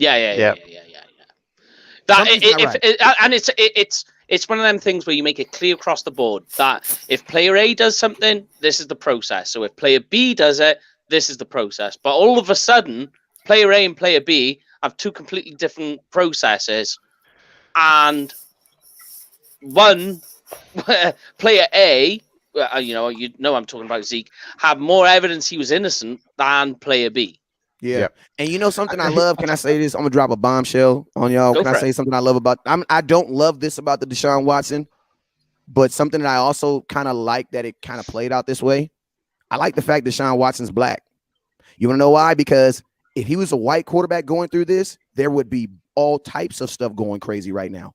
Speaker 2: It's one of them things where you make it clear across the board that if player A does something, this is the process. So if player B does it, this is the process. But all of a sudden, player A and player B have two completely different processes, and one player A, I'm talking about Zeke, had more evidence he was innocent than player B.
Speaker 1: Yeah. And you know something I love? Can I say this? I'm gonna drop a bombshell on y'all. Can I say something I love about? I don't love this about the Deshaun Watson, but something that I also kind of like that it kind of played out this way. I like the fact that Deshaun Watson's black. You want to know why? Because if he was a white quarterback going through this, there would be all types of stuff going crazy right now.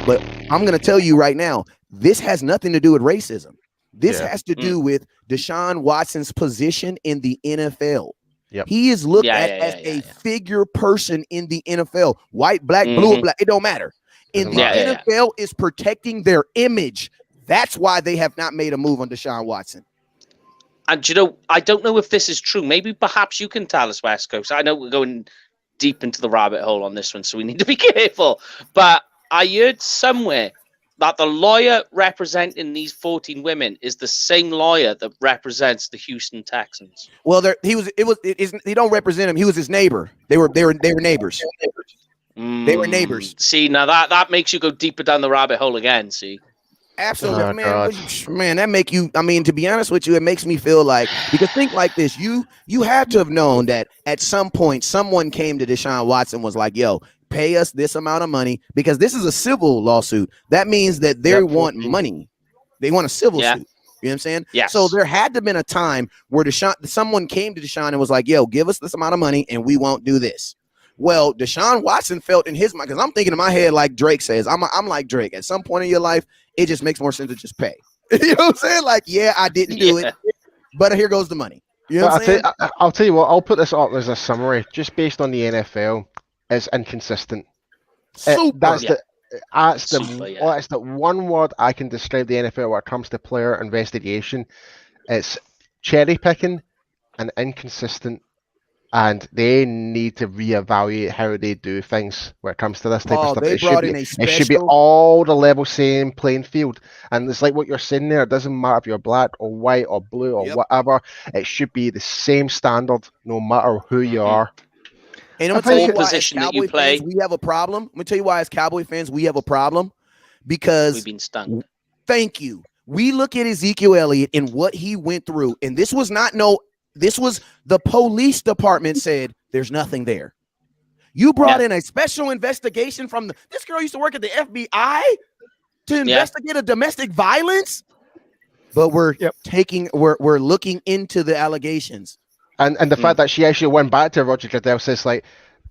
Speaker 1: But I'm going to tell you right now, this has nothing to do with racism. This has to do with Deshaun Watson's position in the NFL.
Speaker 3: Yep.
Speaker 1: He is looked at as a figure person in the NFL. White, black, blue, or black. It don't matter. And the NFL is protecting their image. That's why they have not made a move on Deshaun Watson.
Speaker 2: And I don't know if this is true. Maybe perhaps you can tell us, West Coast. I know we're going deep into the rabbit hole on this one, so we need to be careful. But I heard somewhere that the lawyer representing these 14 women is the same lawyer that represents the Houston Texans.
Speaker 1: Well, he don't represent him. He was his neighbor. They were neighbors. They were neighbors.
Speaker 2: See, now that makes you go deeper down the rabbit hole again. See.
Speaker 1: Absolutely, man. That make you. I mean, to be honest with you, it makes me feel like, because think like this: you have to have known that at some point someone came to Deshaun Watson, was like, "Yo, pay us this amount of money," because this is a civil lawsuit. That means that they want money. They want a civil suit. You know what I'm saying?
Speaker 2: Yes.
Speaker 1: So there had to have been a time where someone came to Deshaun and was like, "Yo, give us this amount of money, and we won't do this." Well, Deshaun Watson felt in his mind, because I'm thinking in my head like Drake says. I'm like Drake. At some point in your life, it just makes more sense to just pay. You know what I'm saying? Like, yeah, I didn't do it, but here goes the money. You know what I'm saying?
Speaker 3: I'll tell you what. I'll put this up as a summary, just based on the NFL. It's inconsistent. That's the one word I can describe the NFL when it comes to player investigation. It's cherry picking and inconsistent. And they need to reevaluate how they do things when it comes to this type of stuff. It should be all the level same playing field. And it's like what you're saying there. It doesn't matter if you're black or white or blue or whatever. It should be the same standard no matter who you are.
Speaker 1: And I'm
Speaker 4: I
Speaker 1: gonna tell
Speaker 4: think
Speaker 1: you why, as
Speaker 2: position that you
Speaker 1: Cowboy
Speaker 2: play.
Speaker 1: fans, we have a problem. I'm gonna tell you why, as Cowboy fans, we have a problem because
Speaker 2: We've been stung.
Speaker 1: thank you. We look at Ezekiel Elliott and what he went through, and this was the police department said there's nothing there. You brought in a special investigation from this girl used to work at the FBI to investigate a domestic violence, but we're looking into the allegations.
Speaker 3: And the fact that she actually went back to Roger Goodell says like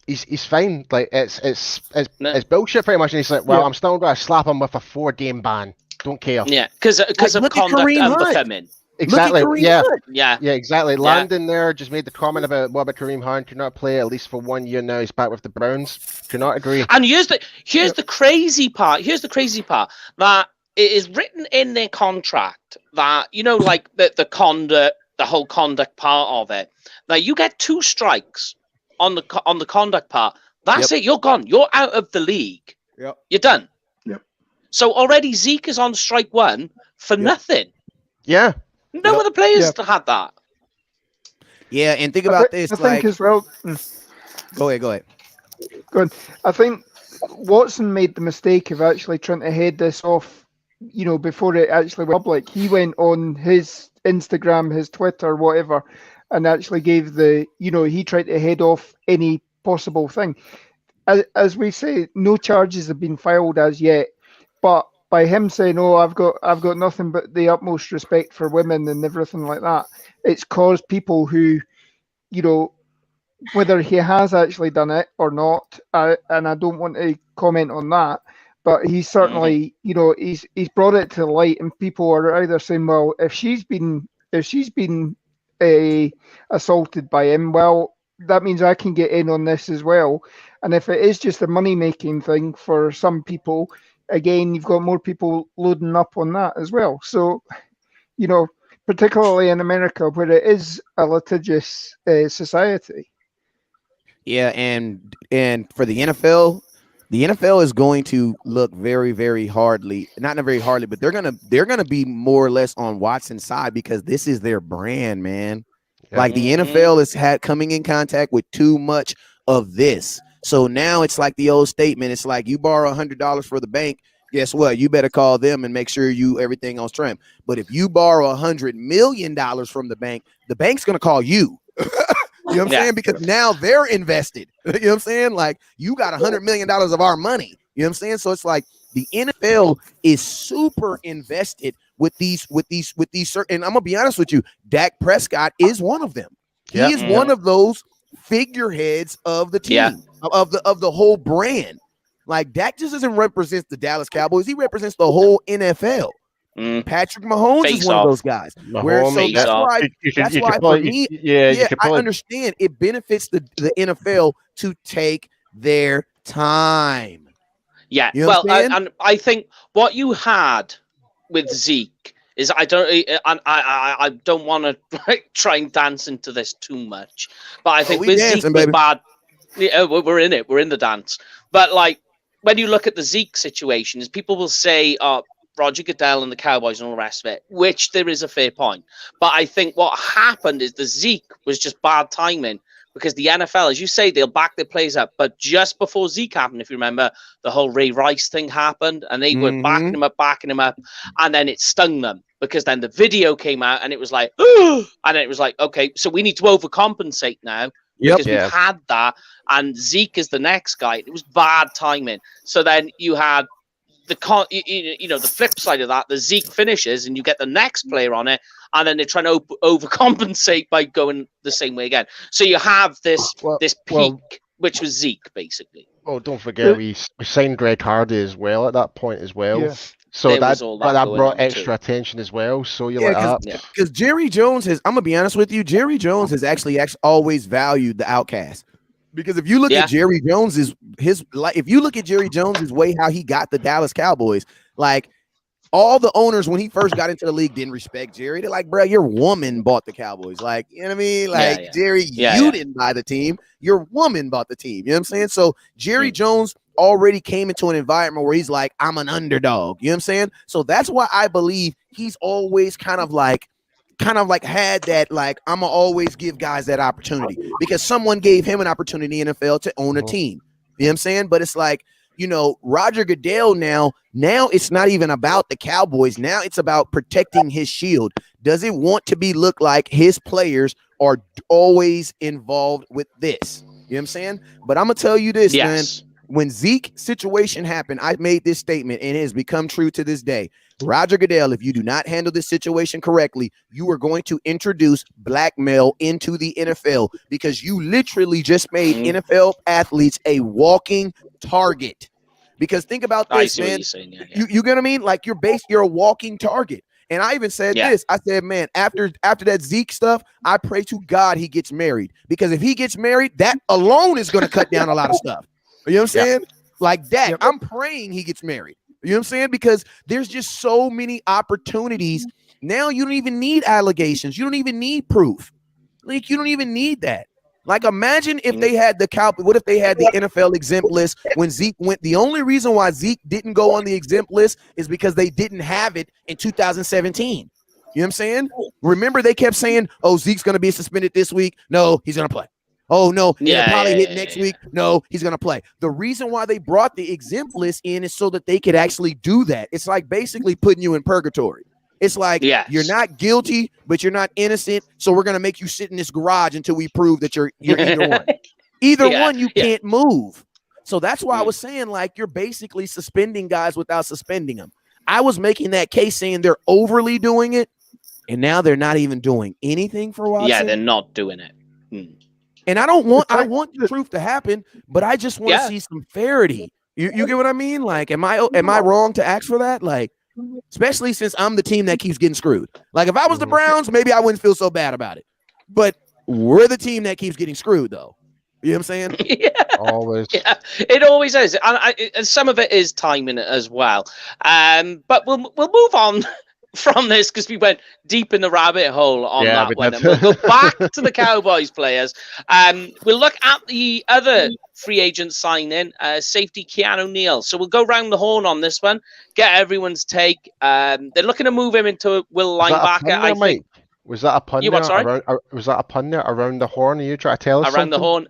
Speaker 3: he's fine, like it's bullshit pretty much, and he's like, well, I'm still going to slap him with a 4-game ban. Don't care.
Speaker 2: Yeah, because of conduct unbecoming.
Speaker 3: Exactly.
Speaker 2: Yeah,
Speaker 3: exactly. Landon there just made the comment about what about Kareem Hunt to not play at least for 1 year now. He's back with the Browns. Do not agree.
Speaker 2: And here's the crazy part. Here's the crazy part that it is written in their contract that like the conduct, the whole conduct part of it. Now you get 2 strikes on the conduct part. That's it. You're gone. You're out of the league.
Speaker 1: Yep.
Speaker 2: You're done.
Speaker 4: Yep.
Speaker 2: So already Zeke is on strike 1 for nothing.
Speaker 3: Yeah.
Speaker 2: No other players had that.
Speaker 1: Yeah, and think about this.
Speaker 4: I think as well.
Speaker 1: Go ahead.
Speaker 4: Good. I think Watson made the mistake of actually trying to head this off, before it actually went public. He went on his Instagram, his Twitter, whatever, and actually gave he tried to head off any possible thing. As we say, no charges have been filed as yet, but by him saying, "Oh, I've got nothing but the utmost respect for women and everything like that," it's caused people who, whether he has actually done it or not, and I don't want to comment on that, but he's certainly, he's brought it to light, and people are either saying, "Well, if she's been assaulted by him, well, that means I can get in on this as well," and if it is just a money making thing for some people. Again, you've got more people loading up on that as well. So, particularly in America, where it is a litigious society.
Speaker 1: Yeah, and for the NFL is going to look very, very hardly, not very hardly, but they're gonna be more or less on Watson's side because this is their brand, man. Yeah. Like the NFL is coming in contact with too much of this. So now it's like the old statement. It's like you borrow $100 for the bank. Guess what? You better call them and make sure everything on trim. But if you borrow $100 million from the bank's going to call you. You know what I'm saying? Because now they're invested. You know what I'm saying? Like you got $100 million of our money. You know what I'm saying? So it's like the NFL is super invested with these certain. And I'm gonna be honest with you. Dak Prescott is one of them. He is one of those figureheads of the team, of the whole brand. Like Dak just doesn't represent the Dallas Cowboys; he represents the whole NFL. Patrick Mahomes is one of those guys. That's why for me, I understand it benefits the NFL to take their time.
Speaker 2: Yeah, you know and I think what you had with Zeke is I don't want to try and dance into this too much, but I think with Zeke was bad. Yeah, we're in it. We're in the dance. But like when you look at the Zeke situations, people will say, Roger Goodell and the Cowboys and all the rest of it, which there is a fair point. But I think what happened is the Zeke was just bad timing because the NFL, as you say, they'll back their players up. But just before Zeke happened, if you remember, the whole Ray Rice thing happened and they were backing him up. And then it stung them because then the video came out and it was like, and then it was like, okay, so we need to overcompensate now. Because we had that, and Zeke is the next guy. It was bad timing. So then you had the flip side of that. The Zeke finishes, and you get the next player on it, and then they're trying to overcompensate by going the same way again. So you have this peak, which was Zeke basically.
Speaker 3: Oh, don't forget we signed Greg Hardy as well at that point as well. Yeah. So that brought extra attention as well. So you're
Speaker 1: because Jerry Jones has. I'm gonna be honest with you. Jerry Jones has actually always valued the outcast. Because if you look at Jerry Jones's way, how he got the Dallas Cowboys, like all the owners when he first got into the league didn't respect Jerry. They're like, bro, your woman bought the Cowboys. Like, you know what I mean? Like Jerry, you didn't buy the team. Your woman bought the team. You know what I'm saying? So Jerry Jones already came into an environment where he's like, I'm an underdog. You know what I'm saying? So that's why I believe he's always kind of like kind of like had that, like, I'm gonna always give guys that opportunity because someone gave him an opportunity in the NFL to own a team. You know what I'm saying? But it's like, Roger Goodell now it's not even about the Cowboys. Now it's about protecting his shield. Does it want to be look like his players are always involved with this? You know what I'm saying? But I'm gonna tell you this, man. When Zeke situation happened, I made this statement and it has become true to this day. Roger Goodell, if you do not handle this situation correctly, you are going to introduce blackmail into the NFL because you literally just made NFL athletes a walking target. Because think about this, man. You get what I mean? Like you're a walking target. And I even said this. I said, man, after that Zeke stuff, I pray to God he gets married. Because if he gets married, that alone is going to cut down a lot of stuff. You know what I'm saying? Like that. Yep. I'm praying he gets married. You know what I'm saying? Because there's just so many opportunities. Now you don't even need allegations. You don't even need proof. Like, you don't even need that. Like, imagine if they had what if they had the NFL exempt list when Zeke went? The only reason why Zeke didn't go on the exempt list is because they didn't have it in 2017. You know what I'm saying? Remember, they kept saying, oh, Zeke's going to be suspended this week. No, he's going to play. Oh, no, it'll probably hit next week. No, he's going to play. The reason why they brought the exempt list in is so that they could actually do that. It's like basically putting you in purgatory. It's like you're not guilty, but you're not innocent. So we're going to make you sit in this garage until we prove that you're either one. Either one, you can't move. So that's why I was saying, like, you're basically suspending guys without suspending them. I was making that case saying they're overly doing it, and now they're not even doing anything for Watson.
Speaker 2: Yeah, they're not doing it.
Speaker 1: And I want the truth to happen, but I just want to see some fairity. You get what I mean? Like, am I wrong to ask for that? Like, especially since I'm the team that keeps getting screwed. Like, if I was the Browns, maybe I wouldn't feel so bad about it. But we're the team that keeps getting screwed, though. You know what I'm saying?
Speaker 3: Always.
Speaker 2: Yeah, it always is. And some of it is timing as well. But we'll move on from this because we went deep in the rabbit hole on that one. And we'll go back to the Cowboys players. We'll look at the other free agent signing, safety Keanu Neal. So we'll go round the horn on this one, get everyone's take. They're looking to move him into a will linebacker, I think.
Speaker 3: Was that a pun there? Was that a pun there around the horn? Are you trying to tell us
Speaker 2: around
Speaker 3: something?
Speaker 2: The horn?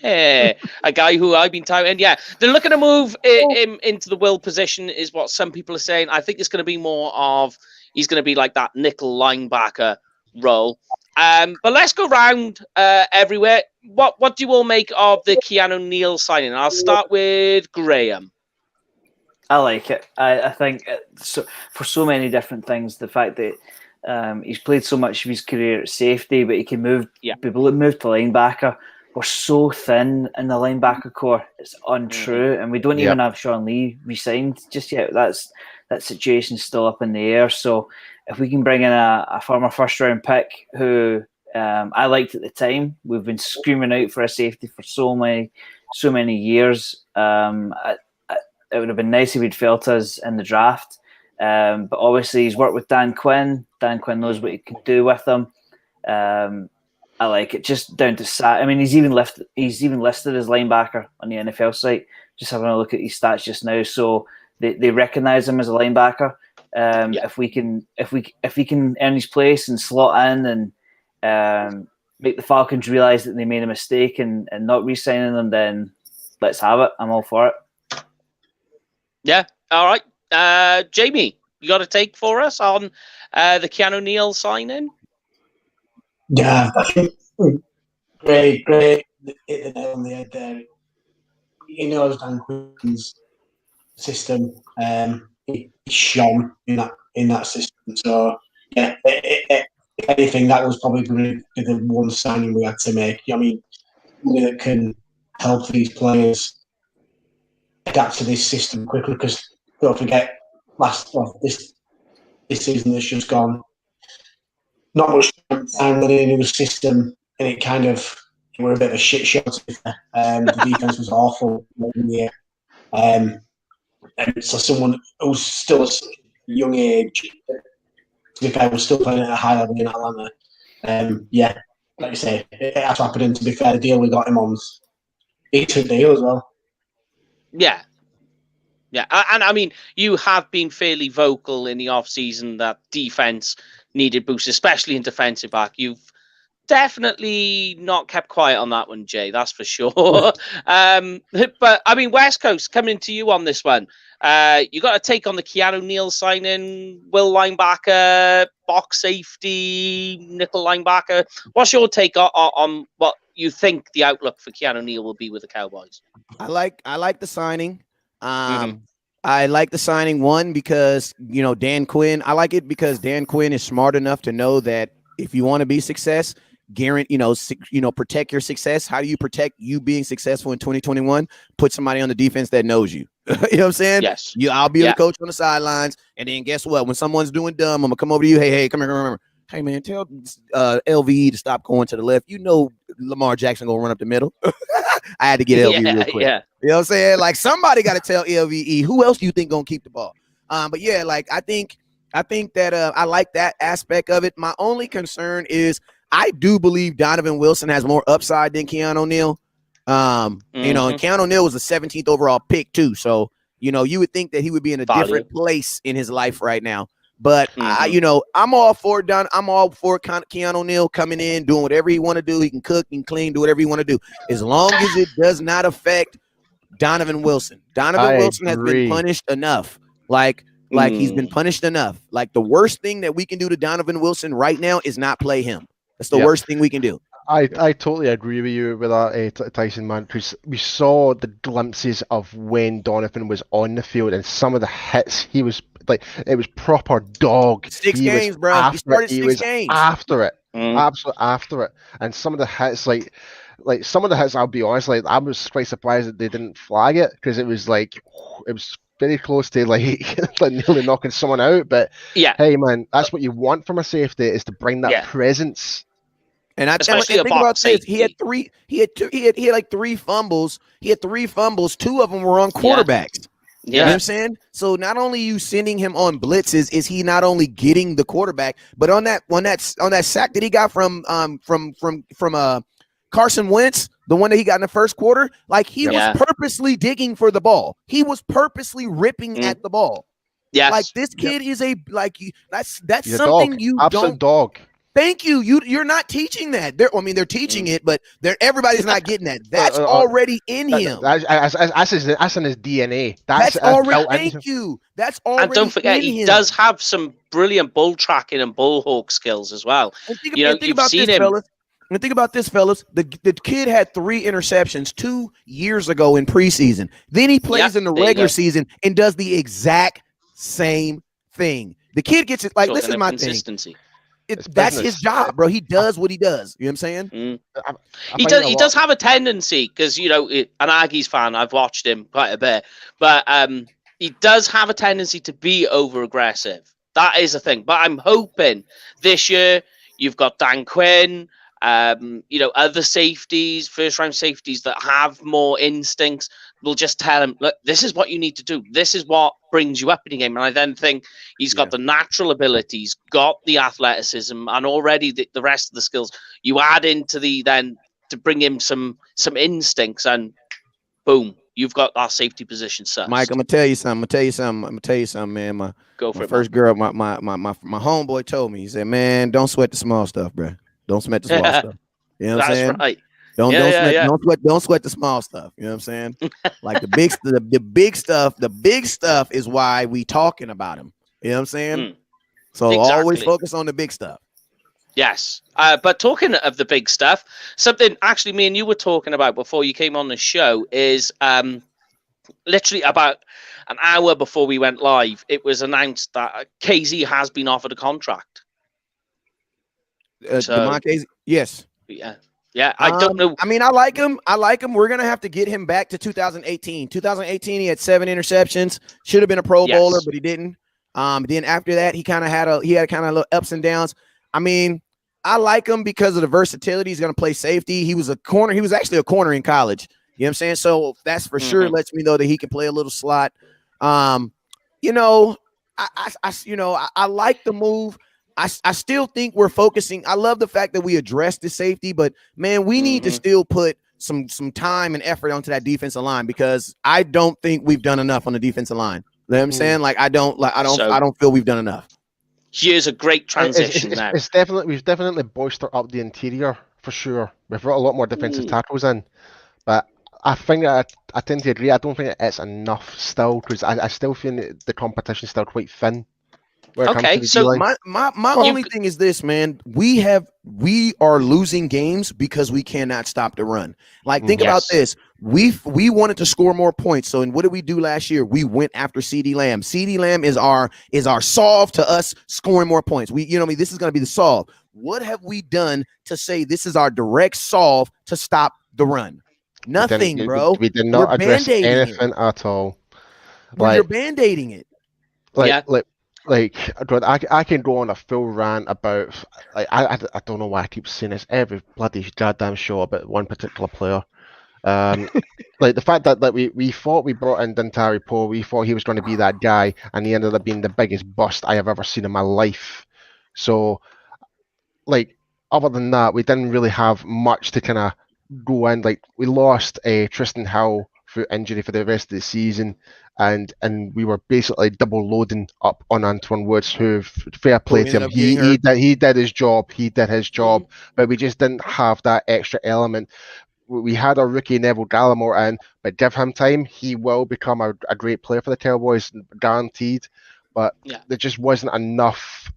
Speaker 2: A guy who I've been touting. Yeah, they're looking to move him into the will position is what some people are saying. I think it's going to be more of he's going to be like that nickel linebacker role. But let's go round everywhere. What do you all make of the Keanu Neal signing? I'll start with Graham.
Speaker 6: I like it. I think for so many different things, the fact that he's played so much of his career at safety, but he can move. People that move to linebacker. We're so thin in the linebacker core; it's untrue, and we don't even have Sean Lee re-signed just yet. That situation's still up in the air. So, if we can bring in a former first-round pick who I liked at the time, we've been screaming out for a safety for so many years. It would have been nice if he'd felt us in the draft. But obviously he's worked with Dan Quinn. Dan Quinn knows what he can do with them. I like it. Just down to I mean, he's even listed as linebacker on the NFL site. Just having a look at his stats just now. So they recognize him as a linebacker. If he can earn his place and slot in and make the Falcons realize that they made a mistake and not re-signing them, then let's have it. I'm all for it.
Speaker 2: Yeah. All right. Jamie, you got a take for us on the Keanu Neal signing?
Speaker 5: Yeah, I think great. Hit the nail on the head there. He knows Dan Quinn's system. He shone in that system. So yeah, if anything, that was probably going to be the one signing we had to make. I mean, somebody that can help these players adapt to this system quickly, because don't forget, this season that's just gone, not much time running into the system, and it kind of were a bit of a shit show. The defense was awful in the year, and so someone who's still a young age, the guy was still playing at a high level in Atlanta. Like you say, it had to happen. And to be fair, the deal we got him on, decent deal as well.
Speaker 2: Yeah. Yeah, and I mean, you have been fairly vocal in the offseason that defense needed boosts, especially in defensive back. You've definitely not kept quiet on that one, Jay. That's for sure. But I mean, West Coast, coming to you on this one. You got to take on the Keanu Neal signing, will linebacker, box safety, nickel linebacker. What's your take on what you think the outlook for Keanu Neal will be with the Cowboys?
Speaker 1: I like the signing. I like the signing one because Dan Quinn. I like it because Dan Quinn is smart enough to know that if you want to be success, protect your success. How do you protect you being successful in 2021? Put somebody on the defense that knows you. You know what I'm saying?
Speaker 2: Yes.
Speaker 1: I'll be the coach on the sidelines, and then guess what? When someone's doing dumb, I'm gonna come over to you. Hey, come here, remember. Hey man, tell LVE to stop going to the left. Lamar Jackson gonna run up the middle. I had to get LVE real quick.
Speaker 2: Yeah.
Speaker 1: You know what I'm saying? Like somebody got to tell LVE who else do you think gonna keep the ball. But yeah, like I think that I like that aspect of it. My only concern is I do believe Donovan Wilson has more upside than Keanu Neal. And Keanu Neal was the 17th overall pick too. So, you would think that he would be in a different place in his life right now. But I'm all for Keanu Neal coming in, doing whatever he want to do. He can cook and clean, do whatever he want to do, as long as it does not affect Donovan Wilson. Donovan Wilson has been punished enough. Like he's been punished enough. Like the worst thing that we can do to Donovan Wilson right now is not play him. That's the worst thing we can do.
Speaker 3: I totally agree with you with that, Tyson, man, because we saw the glimpses of when Donovan was on the field and some of the hits he was like, it was proper dog.
Speaker 1: 6 games, bro. He started 6 games.
Speaker 3: After it. Absolutely after it. And some of the hits, like some of the hits, I'll be honest, like I was quite surprised that they didn't flag it because it was very close to like nearly knocking someone out. But hey man, that's what you want from a safety, is to bring that presence.
Speaker 1: And think about this. He had like 3 fumbles. He had 3 fumbles. 2 of them were on quarterbacks. You know what I'm saying? So not only you sending him on blitzes, is he not only getting the quarterback, but on that sack that he got from Carson Wentz, the one that he got in the first quarter, like he was purposely digging for the ball. He was purposely ripping at the ball.
Speaker 2: Yes.
Speaker 1: Like this kid is that's
Speaker 3: He's
Speaker 1: something
Speaker 3: a dog.
Speaker 1: you
Speaker 3: Absolute
Speaker 1: don't.
Speaker 3: Dog.
Speaker 1: Thank you. You're not teaching that. They're teaching it, but everybody's not getting that. That's already in him.
Speaker 3: That's in his DNA.
Speaker 1: That's already. Thank you. That's already.
Speaker 2: And don't forget, he does have some brilliant bull tracking and bull hawk skills as well.
Speaker 1: Think about this, fellas. The kid had 3 interceptions 2 years ago in preseason. Then he plays in the regular season and does the exact same thing. The kid gets it. Like, this is my thing. That's his job, bro. He does what he does. You know what I'm saying?
Speaker 2: He does have a tendency, because an Aggies fan, I've watched him quite a bit, but he does have a tendency to be over aggressive. That is a thing. But I'm hoping this year you've got Dan Quinn, other safeties, first round safeties that have more instincts. Will just tell him, look, this is what you need to do. This is what brings you up in the game. And I then think he's got the natural ability, he's got the athleticism, and already the rest of the skills. You add into to bring him some instincts, and boom, you've got that safety position set.
Speaker 1: Mike, I'm gonna tell you something, man. My first girl, my homeboy told me, he said, man, don't sweat the small stuff, bro. Don't sweat the small stuff. You know what I'm saying?
Speaker 2: That's right.
Speaker 1: Don't sweat the small stuff. You know what I'm saying? Like the big stuff is why we talking about him. You know what I'm saying? So always focus on the big stuff.
Speaker 2: Yes. But talking of the big stuff, something actually me and you were talking about before you came on the show is literally about an hour before we went live, it was announced that KZ has been offered a contract.
Speaker 1: Yes.
Speaker 2: Yeah, I don't know.
Speaker 1: I mean, I like him. We're going to have to get him back to 2018. 2018, he had 7 interceptions. Should have been a Pro Bowler, but he didn't. Then after that, he had kind of little ups and downs. I mean, I like him because of the versatility. He's going to play safety. He was a corner. He was actually a corner in college. You know what I'm saying? So that's for sure lets me know that he can play a little slot. I like the move. I still think we're focusing. I love the fact that we addressed the safety, but man, we need to still put some time and effort onto that defensive line, because I don't think we've done enough on the defensive line. You know what I'm saying? Like I don't feel we've done enough.
Speaker 2: Here's a great transition now.
Speaker 3: We've definitely bolstered up the interior for sure. We've brought a lot more defensive tackles in, but I think I tend to agree. I don't think it's enough still, because I still feel the competition is still quite thin.
Speaker 2: Okay, so
Speaker 1: my only thing is this, man. We are losing games because we cannot stop the run. Like, think about this. We wanted to score more points. So, and what did we do last year? We went after CeeDee Lamb. CeeDee Lamb is our solve to us scoring more points. This is going to be the solve. What have we done to say this is our direct solve to stop the run? Nothing, bro.
Speaker 3: We did not address anything at all.
Speaker 1: You're band-aiding it.
Speaker 3: I can go on a full rant about, like, I don't know why I keep saying this every bloody goddamn show about one particular player. Like the fact that we thought we brought in Dantari Poe, we thought he was going to be that guy, and he ended up being the biggest bust I have ever seen in my life. So, like, other than that, we didn't really have much to kind of go in. Like, we lost Tristan Hill through injury for the rest of the season, and we were basically double loading up on Antoine Woods, who, fair play to him, he did his job, but we just didn't have that extra element. We had our rookie Neville Gallimore in, but give him time, he will become a great player for the Cowboys, guaranteed. But there just wasn't enough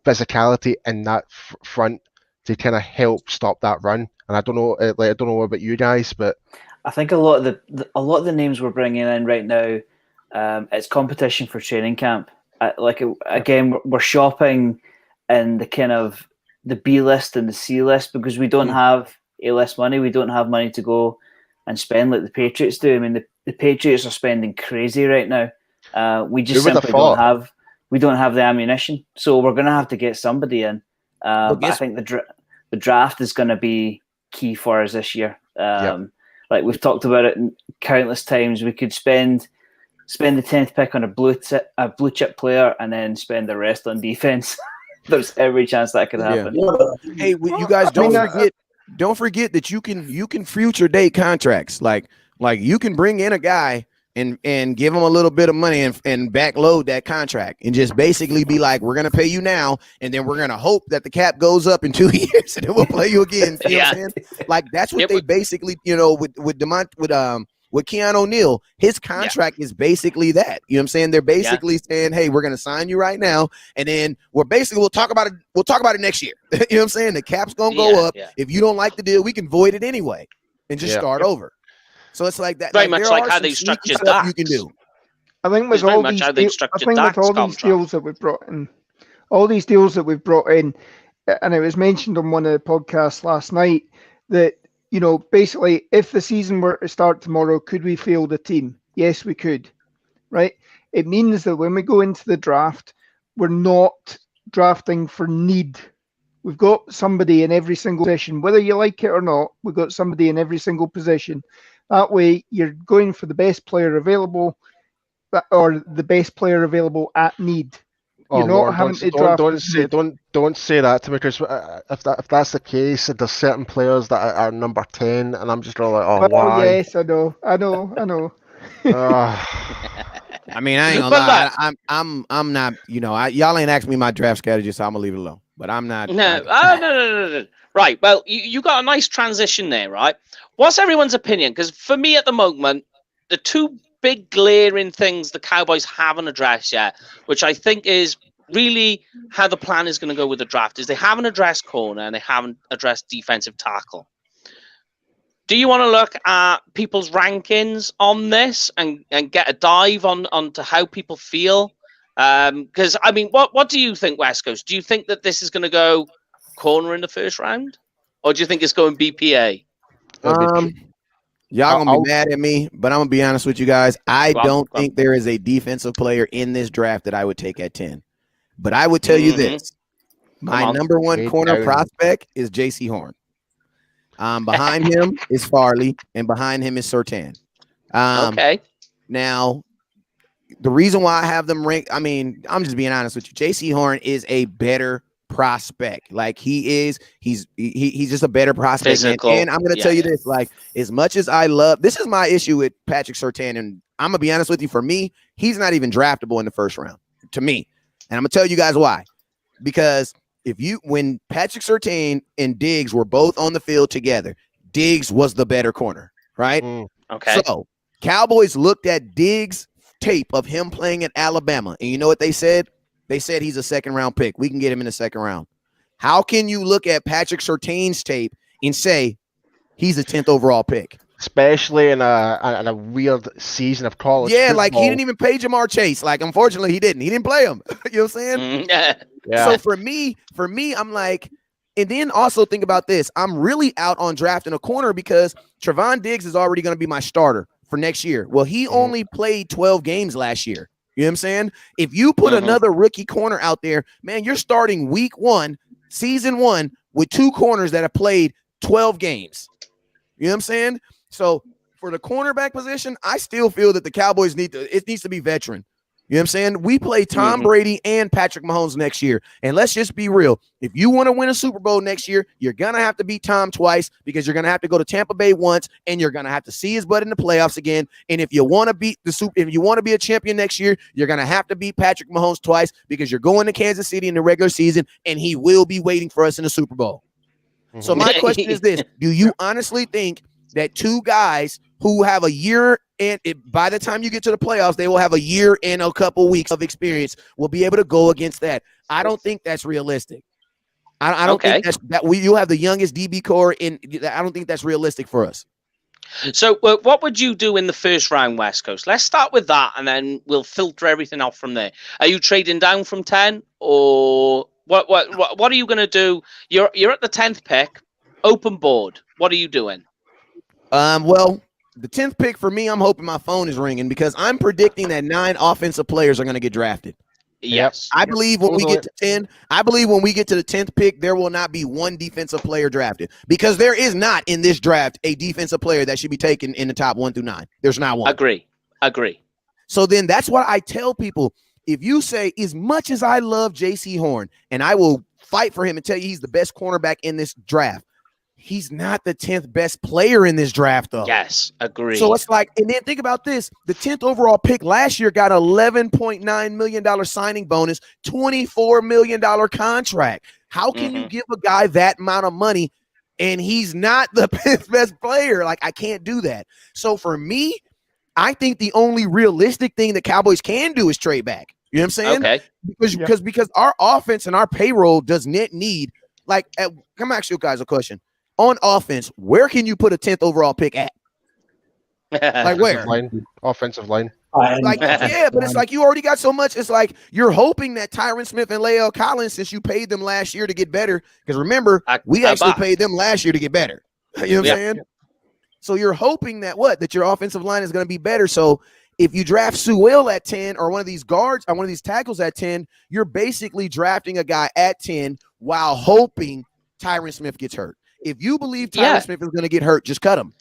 Speaker 3: physicality in that front to kind of help stop that run. And I don't know about you guys, but
Speaker 6: I think a lot of the names we're bringing in right now, it's competition for training camp. Again, we're shopping in the kind of the B list and the C list, because we don't have A-list money. We don't have money to go and spend like the Patriots do. I mean, the Patriots are spending crazy right now. We just simply don't have the ammunition. So we're going to have to get somebody in. But I think the draft is going to be key for us this year. Like we've talked about it countless times, we could spend the 10th pick on a blue chip player and then spend the rest on defense. There's every chance that could happen.
Speaker 1: Yeah. Hey, you guys don't forget that you can future date contracts. Like you can bring in a guy and give him a little bit of money and backload that contract and just basically be like, we're gonna pay you now, and then we're gonna hope that the cap goes up in 2 years and then we'll play you again. You know what I'm saying? Like that's what they basically, with Keanu O'Neal, his contract is basically that. You know what I'm saying? They're basically saying, hey, we're gonna sign you right now, and then we'll talk about it next year. You know what I'm saying? The cap's gonna go up. If you don't like the deal, we can void it anyway and just start over. So it's like that.
Speaker 2: Very much like how they structured that.
Speaker 1: You can do.
Speaker 4: I think with all these deals that we've brought in, and it was mentioned on one of the podcasts last night that, basically, if the season were to start tomorrow, could we field a team? Yes, we could. Right? It means that when we go into the draft, we're not drafting for need. We've got somebody in every single position, whether you like it or not. We've got somebody in every single position. That way, you're going for the best player available, or the best player available at need. You're not having to draft.
Speaker 3: Don't say that to me, because if that's the case, there's certain players that are number 10, and I'm just all like, why?
Speaker 4: Yes, I know.
Speaker 1: I mean, I ain't gonna lie. I'm not. Y'all ain't asked me my draft strategy, so I'm gonna leave it alone. But I'm not.
Speaker 2: No. Right. Well, you got a nice transition there, right? What's everyone's opinion? Because for me at the moment, the two big glaring things the Cowboys haven't addressed yet, which I think is really how the plan is going to go with the draft, is they haven't addressed corner and they haven't addressed defensive tackle. Do you want to look at people's rankings on this and get a dive onto how people feel? Because I mean, what do you think, WestCoast? Do you think that this is going to go corner in the first round, or do you think it's going BPA?
Speaker 1: Y'all gonna be mad at me, but I'm gonna be honest with you guys. I don't think there is a defensive player in this draft that I would take at 10. But I would tell you this: my number one corner prospect is J.C. Horn. Behind him is Farley, and behind him is Surtain.
Speaker 2: Okay.
Speaker 1: Now, the reason why I have them ranked, I mean, I'm just being honest with you. J.C. Horn is a better prospect. Like he's just a better prospect.
Speaker 2: Physical.
Speaker 1: And I'm gonna tell you this, like, as much as I love, this is my issue with Patrick Surtain, and I'm gonna be honest with you, for me, he's not even draftable in the first round to me. And I'm gonna tell you guys why. Because when Patrick Surtain and Diggs were both on the field together, Diggs was the better corner, right?
Speaker 2: Okay.
Speaker 1: So Cowboys looked at Diggs' tape of him playing at Alabama, and you know what they said? They said he's a second-round pick. We can get him in the second round. How can you look at Patrick Surtain's tape and say he's a 10th overall pick? Especially
Speaker 3: in a weird season of college.
Speaker 1: Yeah,
Speaker 3: football.
Speaker 1: like he didn't even pay Jamar Chase. Like, unfortunately, he didn't. He didn't play him. You know what I'm saying?
Speaker 2: Yeah.
Speaker 1: So for me, I'm like, and then also think about this. I'm really out on drafting a corner because Trevon Diggs is already going to be my starter for next year. Well, he only played 12 games last year. You know what I'm saying? If you put another rookie corner out there, man, you're starting week 1, season 1 with 2 corners that have played 12 games. You know what I'm saying? So for the cornerback position, I still feel that the Cowboys needs to be veteran. You know what I'm saying? We play Tom Brady and Patrick Mahomes next year. And let's just be real. If you want to win a Super Bowl next year, you're going to have to beat Tom twice because you're going to have to go to Tampa Bay once and you're going to have to see his butt in the playoffs again. And if you want to beat if you want to be a champion next year, you're going to have to beat Patrick Mahomes twice because you're going to Kansas City in the regular season and he will be waiting for us in the Super Bowl. So my question is this. Do you honestly think that 2 guys who have a year and by the time you get to the playoffs, they will have a year and a couple weeks of experience, will be able to go against that? I don't think that's realistic. I don't think you'll have the youngest DB core in. I don't think that's realistic for us.
Speaker 2: So what would you do in the first round, West Coast? Let's start with that, and then we'll filter everything out from there. Are you trading down from 10, or what are you going to do? You're at the 10th pick, open board. What are you doing?
Speaker 1: Well, the 10th pick for me, I'm hoping my phone is ringing because I'm predicting that 9 offensive players are going to get drafted.
Speaker 2: Yes.
Speaker 1: I believe when we get to 10, I believe when we get to the 10th pick, there will not be one defensive player drafted because there is not in this draft a defensive player that should be taken in the top 1 through 9. There's not one.
Speaker 2: Agree.
Speaker 1: So then that's why I tell people, if you say, as much as I love J.C. Horn, and I will fight for him and tell you he's the best cornerback in this draft, he's not the 10th best player in this draft, though.
Speaker 2: Yes, agree.
Speaker 1: So it's like, and then think about this. The 10th overall pick last year got $11.9 million signing bonus, $24 million contract. How can you give a guy that amount of money and he's not the 10th best player? Like, I can't do that. So for me, I think the only realistic thing that Cowboys can do is trade back. You know what I'm saying?
Speaker 2: Okay.
Speaker 1: Because our offense and our payroll does not need, like, come ask you guys a question. On offense, where can you put a 10th overall pick at? Like where?
Speaker 3: Offensive line.
Speaker 1: Like, yeah, but it's like you already got so much. It's like you're hoping that Tyron Smith and Lael Collins, since you paid them last year to get better, because remember, we actually paid them last year to get better. You know what I'm saying? So you're hoping that your offensive line is going to be better. So if you draft Sewell at 10 or one of these guards or one of these tackles at 10, you're basically drafting a guy at 10 while hoping Tyron Smith gets hurt. If you believe Tyron Smith is going to get hurt, just cut him.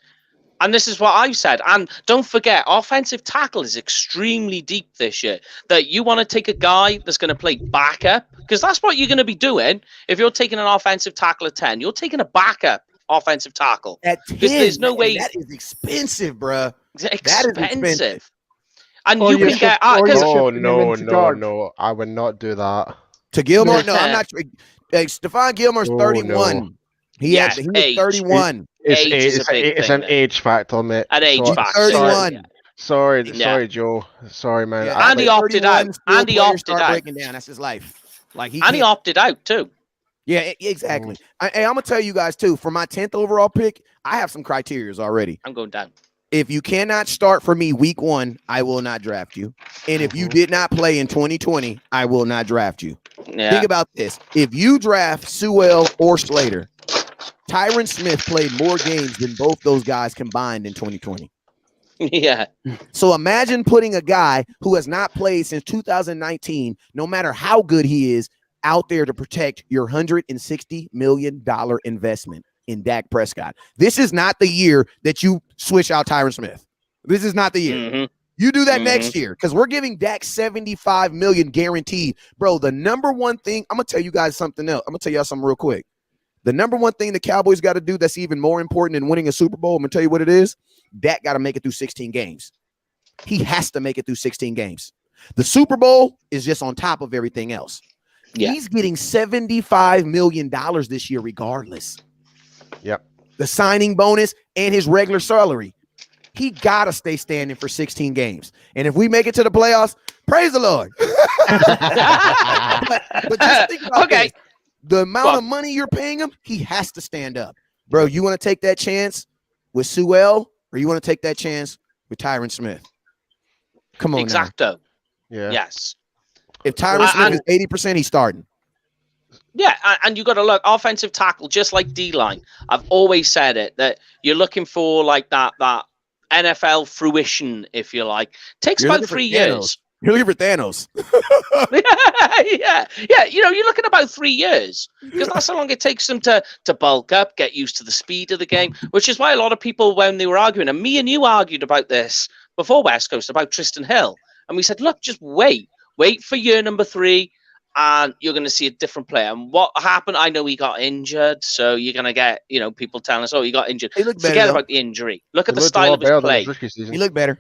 Speaker 2: And this is what I've said. And don't forget, offensive tackle is extremely deep this year. That you want to take a guy that's going to play backup, because that's what you're going to be doing. If you're taking an offensive tackle at 10, you're taking a backup offensive tackle.
Speaker 1: At 10,
Speaker 2: there's no way.
Speaker 1: That is expensive, bro.
Speaker 2: Expensive.
Speaker 1: That is expensive.
Speaker 2: And you can get...
Speaker 3: No. I would not do that.
Speaker 1: To Gilmore? No, I'm not. Stephon Gilmore's 31.
Speaker 3: No.
Speaker 1: He was 31.
Speaker 3: It's an age factor, mate.
Speaker 2: An age factor.
Speaker 1: 31.
Speaker 3: Sorry, Joe. Sorry, man.
Speaker 2: Yeah, Andy opted out. Andy opted out.
Speaker 1: Breaking down. That's his life. Like he
Speaker 2: opted out too.
Speaker 1: Yeah, exactly. I'm gonna tell you guys too. For my 10th overall pick, I have some criterias already.
Speaker 2: I'm going down.
Speaker 1: If you cannot start for me week 1, I will not draft you. And if you did not play in 2020, I will not draft you.
Speaker 2: Yeah.
Speaker 1: Think about this. If you draft Sewell or Slater, Tyron Smith played more games than both those guys combined in 2020.
Speaker 2: Yeah.
Speaker 1: So imagine putting a guy who has not played since 2019, no matter how good he is, out there to protect your $160 million investment in Dak Prescott. This is not the year that you switch out Tyron Smith. This is not the year. You do that next year because we're giving Dak $75 million guaranteed. Bro, the number one thing, I'm going to tell you guys something else. I'm going to tell y'all something real quick. The number one thing the Cowboys got to do that's even more important than winning a Super Bowl, I'm going to tell you what it is. Dak got to make it through 16 games. He has to make it through 16 games. The Super Bowl is just on top of everything else. Yeah. He's getting $75 million this year regardless.
Speaker 3: Yep.
Speaker 1: The signing bonus and his regular salary. He got to stay standing for 16 games. And if we make it to the playoffs, praise the Lord. but just think about this. The amount of money you're paying him, he has to stand up. Bro, you want to take that chance with Sewell or you want to take that chance with Tyron Smith? Come on
Speaker 2: Exacto.
Speaker 1: now.
Speaker 2: Yeah. Yes.
Speaker 1: If Tyron Smith is 80%, he's starting.
Speaker 2: Yeah, and you got to look offensive tackle, just like D-line. I've always said it, that you're looking for like that NFL fruition, if you like. Takes about 3 years.
Speaker 1: You're looking for Thanos.
Speaker 2: yeah. You know, you're looking about 3 years because that's how long it takes them to bulk up, get used to the speed of the game, which is why a lot of people, when they were arguing, and me and you argued about this before West Coast, about Tristan Hill. And we said, look, just wait for year number 3. And you're going to see a different player. And what happened? I know he got injured, so you're going to get, you know, people telling us, "Oh, he got injured." Forget about the injury. Look at the style of his play.
Speaker 1: He looked better.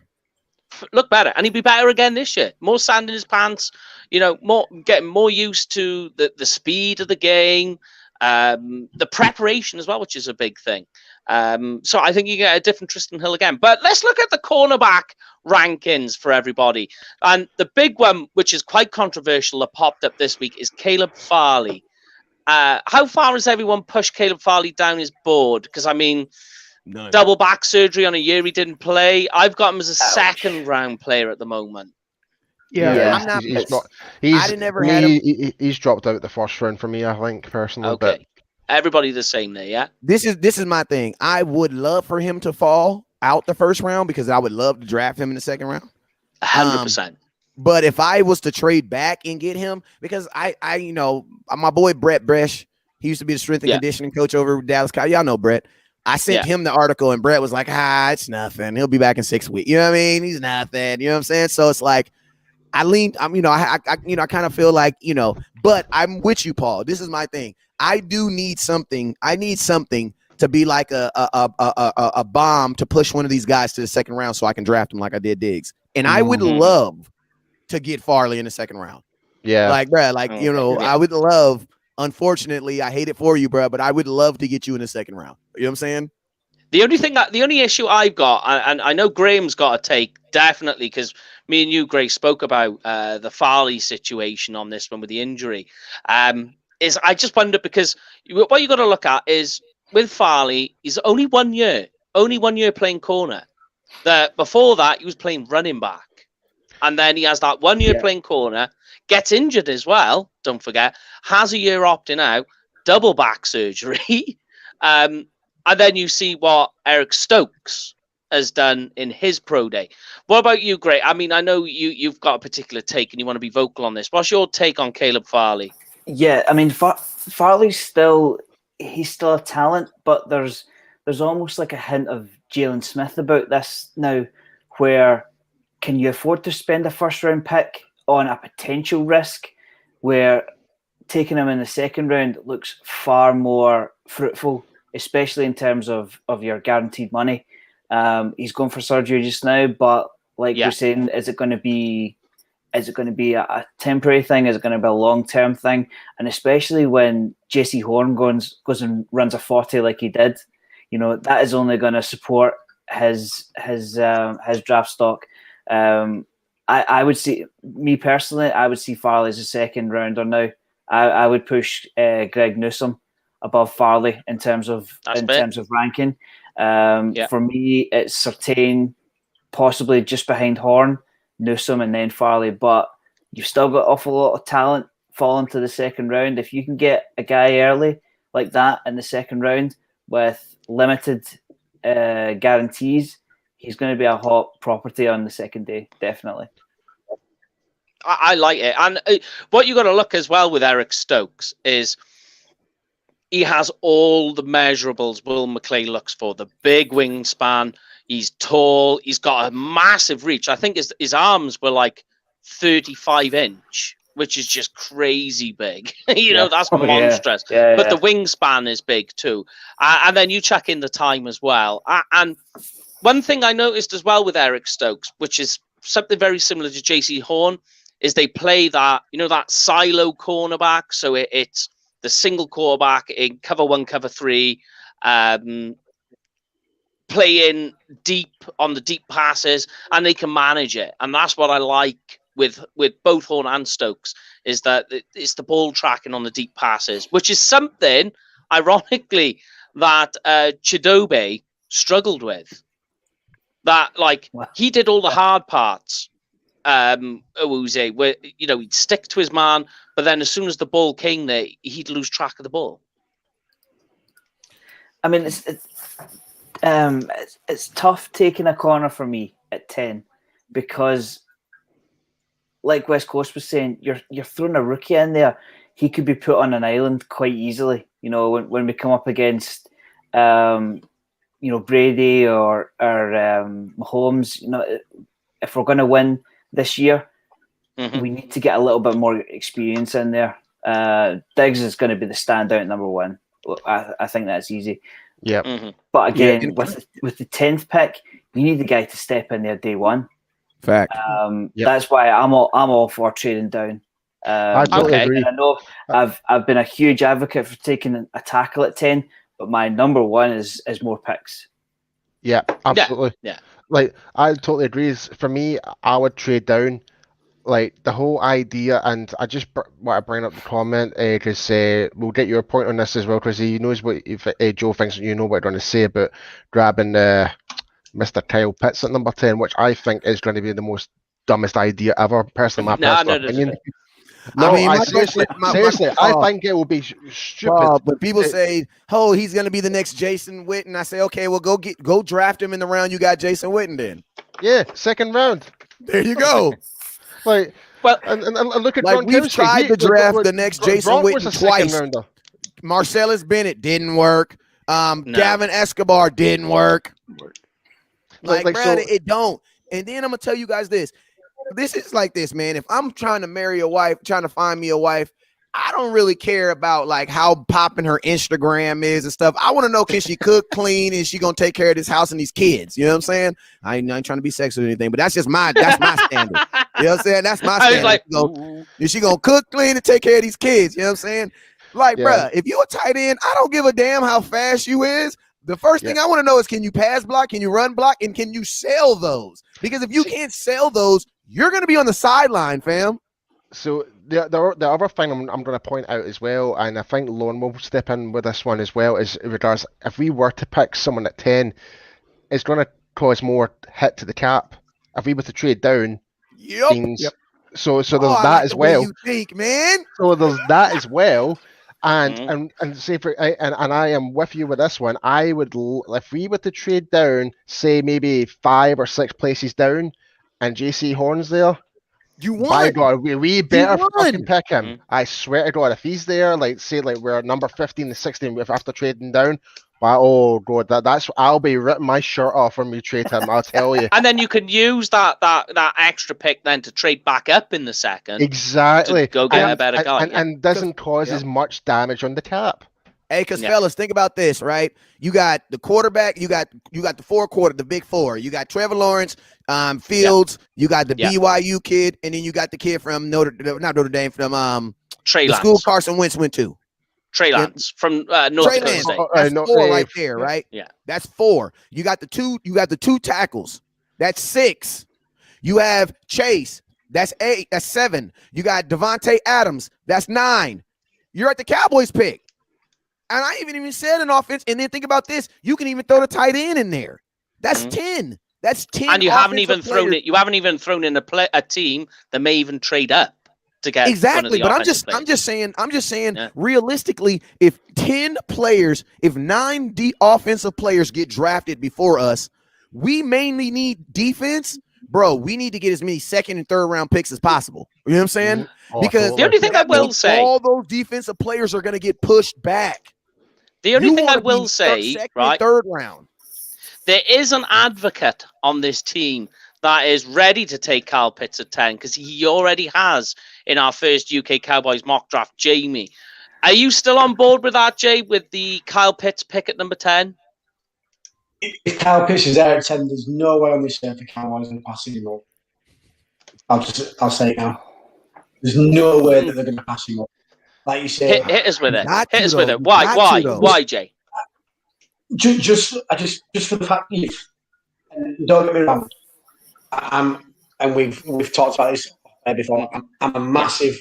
Speaker 2: Look better, and he'd be better again this year. More sand in his pants. You know, getting more used to the speed of the game, the preparation as well, which is a big thing. So I think you get a different Tristan Hill again. But let's look at the cornerback rankings for everybody. And the big one, which is quite controversial, that popped up this week is Caleb Farley. How far has everyone pushed Caleb Farley down his board? Because, I mean, double back surgery on a year he didn't play. I've got him as a second-round player at the moment.
Speaker 3: Yeah.
Speaker 1: I'm not.
Speaker 3: He's dropped out the first round for me, I think, personally.
Speaker 2: Okay. But everybody the same there, yeah?
Speaker 1: This is my thing. I would love for him to fall out the first round because I would love to draft him in the second round.
Speaker 2: 100%.
Speaker 1: But if I was to trade back and get him, because I you know, my boy Brett Bresh, he used to be the strength and conditioning coach over Dallas Cowboys. Y'all know Brett. I sent him the article and Brett was like, it's nothing. He'll be back in 6 weeks. You know what I mean? He's nothing. You know what I'm saying? So it's like, I kind of feel like, you know, but I'm with you, Paul. This is my thing. I do need something. I need something to be like a bomb to push one of these guys to the second round so I can draft him like I did Diggs. And I would love to get Farley in the second round.
Speaker 3: Yeah.
Speaker 1: Like, bro, you know, I would love, unfortunately, I hate it for you, bro, but I would love to get you in the second round. You know what I'm saying?
Speaker 2: The only issue I've got, and I know Graham's got a take, definitely, because me and you, Gray, spoke about the Farley situation on this one with the injury, is I just wonder, because what you got to look at is with Farley, he's only 1 year playing corner. Before that, he was playing running back. And then he has that 1 year playing corner, gets injured as well, don't forget, has a year opting out, double back surgery. And then you see what Eric Stokes has done in his pro day. What about you, Gray? I mean, I know you've got a particular take and you want to be vocal on this. What's your take on Caleb Farley?
Speaker 6: Yeah, I mean, Farley's still a talent, but there's almost like a hint of Jalen Smith about this now, where can you afford to spend a first round pick on a potential risk where taking him in the second round looks far more fruitful, especially in terms of your guaranteed money. He's going for surgery just now, but like you're saying, is it going to be a temporary thing? Is it going to be a long-term thing? And especially when Jesse Horn goes and runs a 40 like he did, you know, that is only going to support his draft stock. I would see, me personally, I would see Farley as a second rounder now. I would push Greg Newsome above Farley in terms of ranking. For me, it's Surtain, possibly just behind Horn, Newsome, and then Farley. But you've still got an awful lot of talent falling to the second round. If you can get a guy early like that in the second round with limited guarantees, he's going to be a hot property on the second day, definitely.
Speaker 2: I like it. And what you got to look as well with Eric Stokes is he has all the measurables Will McClay looks for. The big wingspan, He's tall. He's got a massive reach. I think his arms were like 35-inch, which is just crazy big. That's monstrous. But the wingspan is big too. And then you check in the time as well. And one thing I noticed as well with Eric Stokes, which is something very similar to JC Horn, is they play that, that silo cornerback. So it's the single quarterback in cover 1, cover 3, playing deep on the deep passes, and they can manage it. And that's what I like with both Horn and Stokes, is that it's the ball tracking on the deep passes, which is something, ironically, that Chidobe struggled with. That, he did all the hard parts, Owuzie, where, he'd stick to his man, but then as soon as the ball came there, he'd lose track of the ball.
Speaker 6: I mean, it's tough taking a corner for me at 10 because, like West Coast was saying, you're throwing a rookie in there. He could be put on an island quite easily. When we come up against, Brady or Mahomes. If we're going to win this year, we need to get a little bit more experience in there. Diggs is going to be the standout number one. I think that's easy.
Speaker 3: Yeah.
Speaker 6: But again, with the 10th pick, you need the guy to step in there day one.
Speaker 1: Fact.
Speaker 6: That's why I'm all for trading down.
Speaker 3: I totally agree.
Speaker 6: I know I've been a huge advocate for taking a tackle at 10, but my number one is more picks.
Speaker 3: Yeah, absolutely.
Speaker 2: Yeah.
Speaker 3: I totally agree. For me, I would trade down. The whole idea, and I just want to bring up the comment because we'll get your point on this as well, because he knows what Joe thinks you know what I'm going to say about grabbing Mr. Kyle Pitts at number 10, which I think is going to be the most dumbest idea ever. Personally, my personal opinion. No, seriously, I think it will be stupid.
Speaker 1: But people say, "Oh, he's going to be the next Jason Witten." I say, "Okay, well, go draft him in the round you got Jason Witten in."
Speaker 3: Yeah, second round.
Speaker 1: There you go.
Speaker 3: And look at
Speaker 1: we've tried to draft the next Jason Witten twice. Marcellus Bennett didn't work. Gavin Escobar didn't work. It don't. And then I'm gonna tell you guys this. This is like this, man. If I'm trying to marry a wife, trying to find me a wife, I don't really care about how popping her Instagram is and stuff. I want to know, can she cook, clean, and she gonna take care of this house and these kids? You know what I'm saying? I ain't trying to be sexist or anything, but that's my standard. You know what I'm saying? That's my standard. Is she gonna cook, clean, and take care of these kids? You know what I'm saying? Bruh, if you a tight end, I don't give a damn how fast you is. The first thing I want to know is, can you pass block? Can you run block? And can you sell those? Because if you can't sell those, you're going to be on the sideline, fam.
Speaker 3: So the other thing I'm going to point out as well, and I think Lon will step in with this one as well, is in regards, if we were to pick someone at 10, it's going to cause more hit to the cap. If we were to trade down, so there's that as well.
Speaker 1: You think, man?
Speaker 3: So there's that as well. And say and I am with you with this one. I would, if we were to trade down, say maybe 5 or 6 places down, and JC Horn's there,
Speaker 1: you won.
Speaker 3: By God, we better fucking pick him. I swear to God, if he's there, say we're number 15 to 16 after trading down. Oh God, I'll be ripping my shirt off when we trade him. I'll tell you.
Speaker 2: And then you can use that extra pick then to trade back up in the second.
Speaker 3: Exactly.
Speaker 2: Go get a better guy.
Speaker 3: And doesn't cause as much damage on the cap.
Speaker 1: Hey, because fellas, think about this, right? You got the quarterback, you got the big four. You got Trevor Lawrence, Fields, you got the BYU kid, and then you got the kid from Notre Dame, from
Speaker 2: Trey
Speaker 1: the
Speaker 2: Lance.
Speaker 1: school Carson Wentz went to.
Speaker 2: Trey Lance from North Dakota State.
Speaker 1: That's 4 right there, right?
Speaker 2: Yeah.
Speaker 1: That's 4. You got the two tackles. That's 6. You have Chase. That's 8. That's 7. You got Devontae Adams. That's 9. You're at the Cowboys pick. And I even said an offense. And then think about this. You can even throw the tight end in there. That's 10. That's 10.
Speaker 2: And you haven't even thrown it. You haven't even thrown in a team that may even trade up to get
Speaker 1: exactly. But I'm just saying. Realistically, if 10 players, if 9 offensive players get drafted before us, we mainly need defense. Bro, we need to get as many 2nd and 3rd round picks as possible. You know what I'm saying? Because
Speaker 2: the only thing I will say,
Speaker 1: all those defensive players are going to get pushed back.
Speaker 2: The only thing I will say, right?
Speaker 1: 3rd round.
Speaker 2: there is an advocate on this team that is ready to take Kyle Pitts at 10 because he already has in our first UK Cowboys mock draft, Jamie. Are you still on board with that, Jay, with the Kyle Pitts pick at number 10?
Speaker 5: If Kyle Pitts is there at 10, there's no way on this earth the Cowboys are passing him up. I'll say it now. There's no way that they're going to pass him up. Like you say,
Speaker 2: hit us with it.
Speaker 1: Hit
Speaker 2: us with it. Why, Jay?
Speaker 5: Just for the fact that don't get me wrong. And we've talked about this before. I'm a massive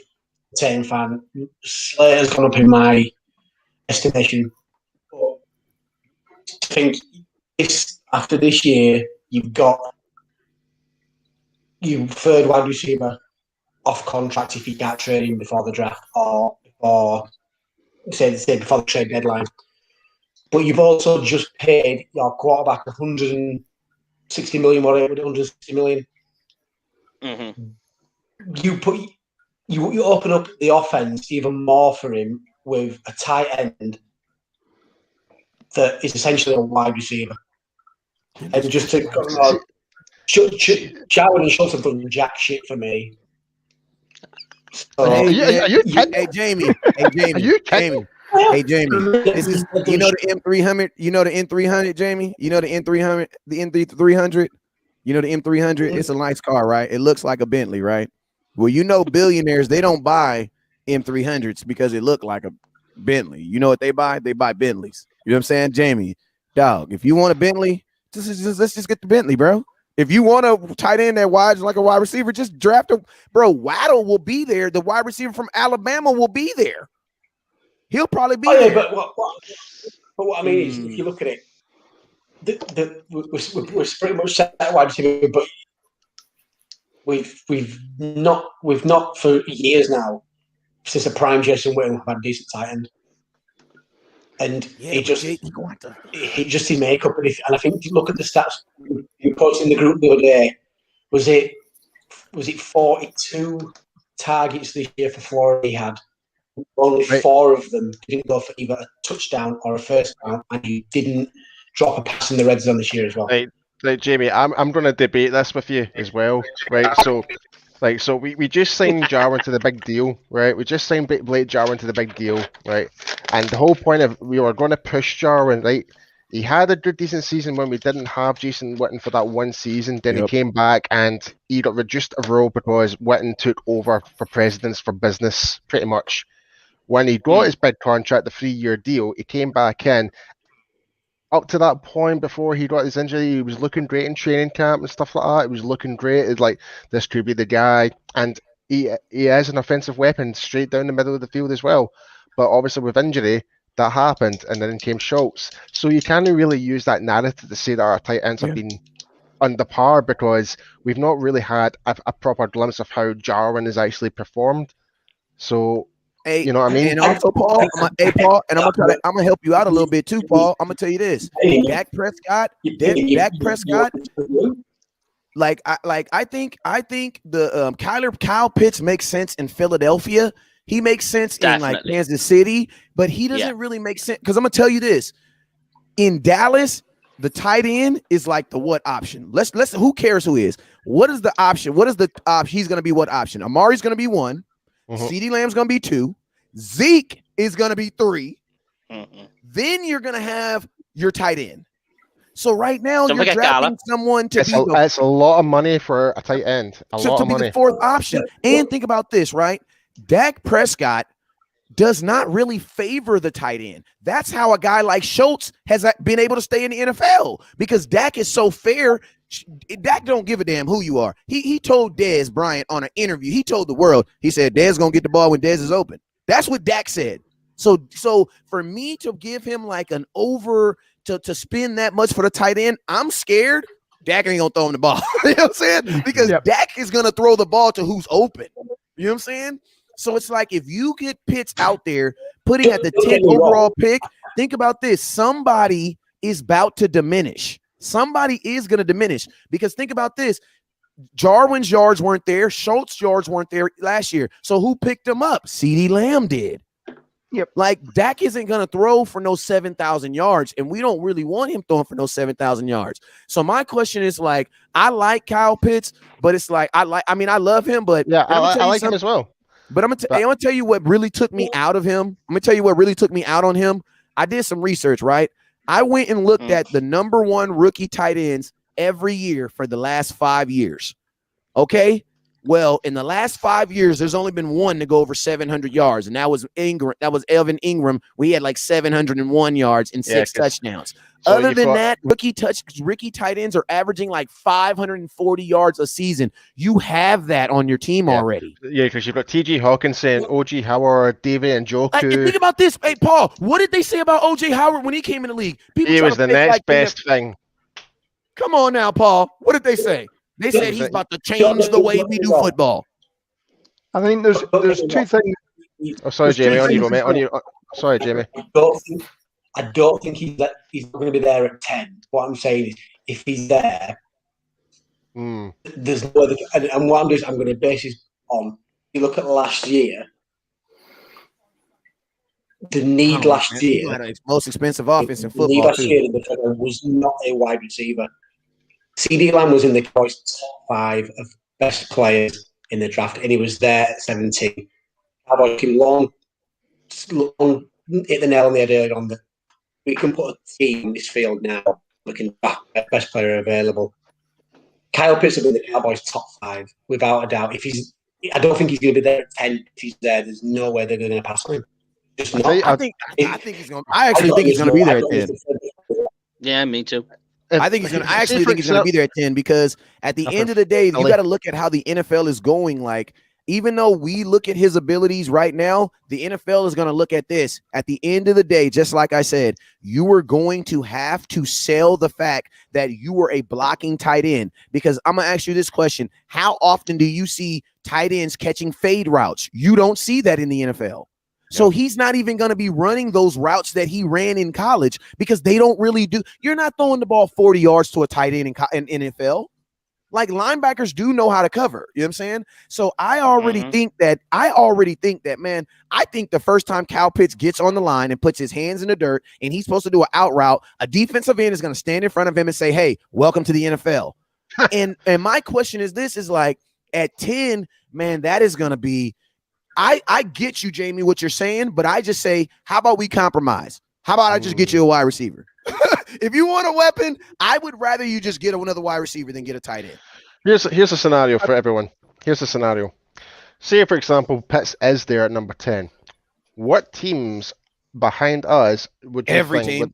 Speaker 5: Tane fan. Slater's gone up in my estimation. But I think after this year, you've got your third wide receiver off contract if you can't trade him before the draft or say before the trade deadline. But you've also just paid your quarterback 160 million, whatever, 160 million.
Speaker 2: Mm-hmm.
Speaker 5: You open up the offense even more for him with a tight end that is essentially a wide receiver. And just to Jarwin and Schultz have done jack shit for me. So,
Speaker 1: hey, Jamie. Hey, Jamie. This is, you know the M300. You know the N300, Jamie. You know the N300. The N300. You know the M300. It's a nice car, right? It looks like a Bentley, right? Well, you know, billionaires, they don't buy M300s because it look like a Bentley. You know what they buy? They buy Bentleys. You know what I'm saying, Jamie? Dog, if you want a Bentley, let's just get the Bentley, bro. If you want a tight end that wide like a wide receiver, just draft a bro. Waddle will be there. The wide receiver from Alabama will be there. He'll probably be there.
Speaker 5: But what I mean is, if you look at it, we're pretty much set at wide receiver, but we've not for years now since a prime Jason Witten had a decent tight end. And he just his makeup, and I think if you look at the stats you posted in the group the other day, was it 42 targets this year for Florida he had? Only 4 of them didn't go for either a touchdown or a first down, and he didn't drop a pass in the red zone this year as well.
Speaker 3: Right, Jamie, I'm going to debate this with you as well, right? So we just signed Jarwin to the big deal, right? We just signed Blake Jarwin to the big deal, right? And the whole point of we were going to push Jarwin, right? He had a good, decent season when we didn't have Jason Witten for that one season. Then he came back and he got reduced a role because Witten took over for presidents for business, pretty much. When he got his big contract, the 3-year deal, he came back in. Up to that point, before he got his injury, he was looking great in training camp and stuff like that. It was looking great. It's like, this could be the guy. And he has an offensive weapon straight down the middle of the field as well. But obviously with injury, that happened, and then came Schultz. So you can't really use that narrative to say that our tight ends have been under par, because we've not really had a proper glimpse of how Jarwin has actually performed. So...
Speaker 1: Hey,
Speaker 3: you know what I mean?
Speaker 1: And also, Paul, Paul, and I'm gonna help you out a little bit too, Paul. I'm gonna tell you this: Dak Prescott, I think the Kyle Pitts makes sense in Philadelphia. He makes sense in like Kansas City, but he doesn't really make sense, because I'm gonna tell you this: in Dallas, the tight end is like the what option? Let's who cares who is? What is the option? What is the option? He's gonna be what option? Amari's gonna be 1. CeeDee Lamb's going to be 2. Zeke is going to be 3. Then you're going to have your tight end. So right now you're drafting someone to be
Speaker 3: that's a lot of money for a tight end. A lot of money.
Speaker 1: The 4th option. And think about this, right? Dak Prescott does not really favor the tight end. That's how a guy like Schultz has been able to stay in the NFL, because Dak is so fair. Dak don't give a damn who you are. He told Dez Bryant on an interview, he told the world, he said, Dez gonna get the ball when Dez is open. That's what Dak said. So for me to give him like an over to spend that much for the tight end, I'm scared Dak ain't gonna throw him the ball. You know what I'm saying? Because Dak is gonna throw the ball to who's open. You know what I'm saying? So it's like, if you get Pitts out there putting at the 10th overall pick, think about this: somebody is about to diminish. Somebody is going to diminish, because think about this: Jarwin's yards weren't there, Schultz's yards weren't there last year. So who picked him up? CeeDee Lamb did.
Speaker 4: Yep.
Speaker 1: Like Dak isn't gonna throw for no 7,000 yards, and we don't really want him throwing for no 7,000 yards. So my question is like, I like Kyle Pitts, but it's like I love him, but
Speaker 3: Yeah,
Speaker 1: I'm gonna tell
Speaker 3: I
Speaker 1: you
Speaker 3: like him as well.
Speaker 1: But I'm gonna tell you what really took me out of him. I'm gonna tell you what really took me out on him. I did some research, right? I went and looked at the number one rookie tight ends every year for the last 5 years. Okay. Well, in the last 5 years, there's only been one to go over 700 yards, and that was Ingram. That was Evan Ingram. We had like 701 yards and 6 touchdowns.
Speaker 3: So
Speaker 1: Other than that, rookie tight ends are averaging like 540 yards a season. You have that on your team already.
Speaker 3: Yeah, because you've got T.J. Hawkinson, O.G. Howard, David Njoku.
Speaker 1: And think about this. Hey, Paul, what did they say about O.J. Howard when he came in the league?
Speaker 3: He was the next best thing.
Speaker 1: Come on now, Paul. What did they say? They said he's about to change the way we do football.
Speaker 4: I think there's two things.
Speaker 3: Oh, sorry, Jamie. On you go, mate. Sorry, Jamie.
Speaker 5: I don't think he's not going to be there at 10. What I'm saying is, if he's there, there's no other. And what I'm doing is I'm going to base this on. You look at last year. The need last year.
Speaker 1: The most expensive offense in football.
Speaker 5: The need last year in the tournament was not a wide receiver. CD Lamb was in the Cowboys' top 5 of best players in the draft, and he was there at 17. Cowboys came long, hit the nail on the head early on that we can put a team in this field now looking back at best player available. Kyle Pitts will be in the Cowboys' top 5 without a doubt. I don't think he's going to be there at 10. If he's there, there's no way they're going to pass him. Just not.
Speaker 1: I think he's going. I actually think he's going to be there at 10.
Speaker 2: Yeah, me too.
Speaker 1: I think he's going to. I actually think he's going to be there at 10 because at the end of the day, you got to look at how the NFL is going. Like, even though we look at his abilities right now, the NFL is going to look at this. At the end of the day, just like I said, you are going to have to sell the fact that you were a blocking tight end. Because I'm going to ask you this question: how often do you see tight ends catching fade routes? You don't see that in the NFL. So he's not even going to be running those routes that he ran in college because they don't really do. You're not throwing the ball 40 yards to a tight end in NFL. Like, linebackers do know how to cover. You know what I'm saying? So I already think that, man, I think the first time Kyle Pitts gets on the line and puts his hands in the dirt and he's supposed to do an out route, a defensive end is going to stand in front of him and say, hey, welcome to the NFL. and my question is this, is like, at 10, man, that is going to be, I get you, Jamie, what you're saying, but I just say, how about we compromise? How about I just get you a wide receiver? If you want a weapon, I would rather you just get another wide receiver than get a tight end.
Speaker 3: Here's a scenario for everyone. Here's a scenario. Say, for example, Pitts is there at number 10. What teams behind us would you
Speaker 1: every
Speaker 3: think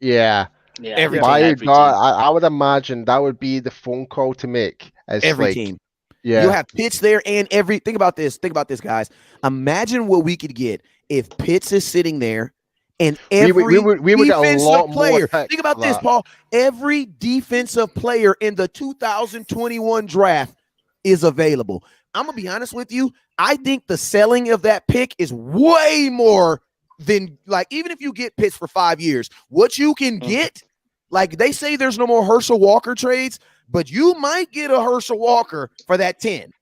Speaker 1: team?
Speaker 3: Every
Speaker 2: team.
Speaker 3: I would imagine that would be the phone call to make. As
Speaker 1: every team.
Speaker 3: Yeah.
Speaker 1: You have Pitts there and think about this, guys. Imagine what we could get if Pitts is sitting there and every
Speaker 3: we would get a lot
Speaker 1: player.
Speaker 3: More
Speaker 1: think about this, Paul. Every defensive player in the 2021 draft is available. I'm going to be honest with you. I think the selling of that pick is way more than, like, even if you get Pitts for 5 years, what you can get, like they say there's no more Herschel Walker trades, but you might get a Herschel Walker for that 10.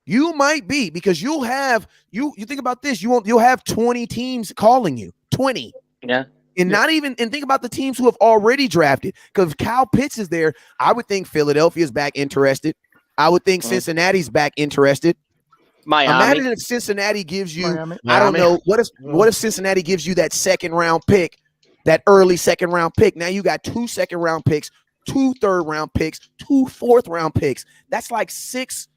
Speaker 1: You might be, because you'll have you think about this, you'll have 20 teams calling you. 20.
Speaker 2: Yeah.
Speaker 1: And think about the teams who have already drafted. Because Kyle Pitts is there. I would think Philadelphia's back interested. I would think Cincinnati's back interested.
Speaker 2: Miami.
Speaker 1: Imagine if Cincinnati gives you, I don't know, what if Cincinnati gives you that second round pick, that early second round pick? Now you got 2 second round picks, 2 third round picks, 2 fourth round picks. That's like 6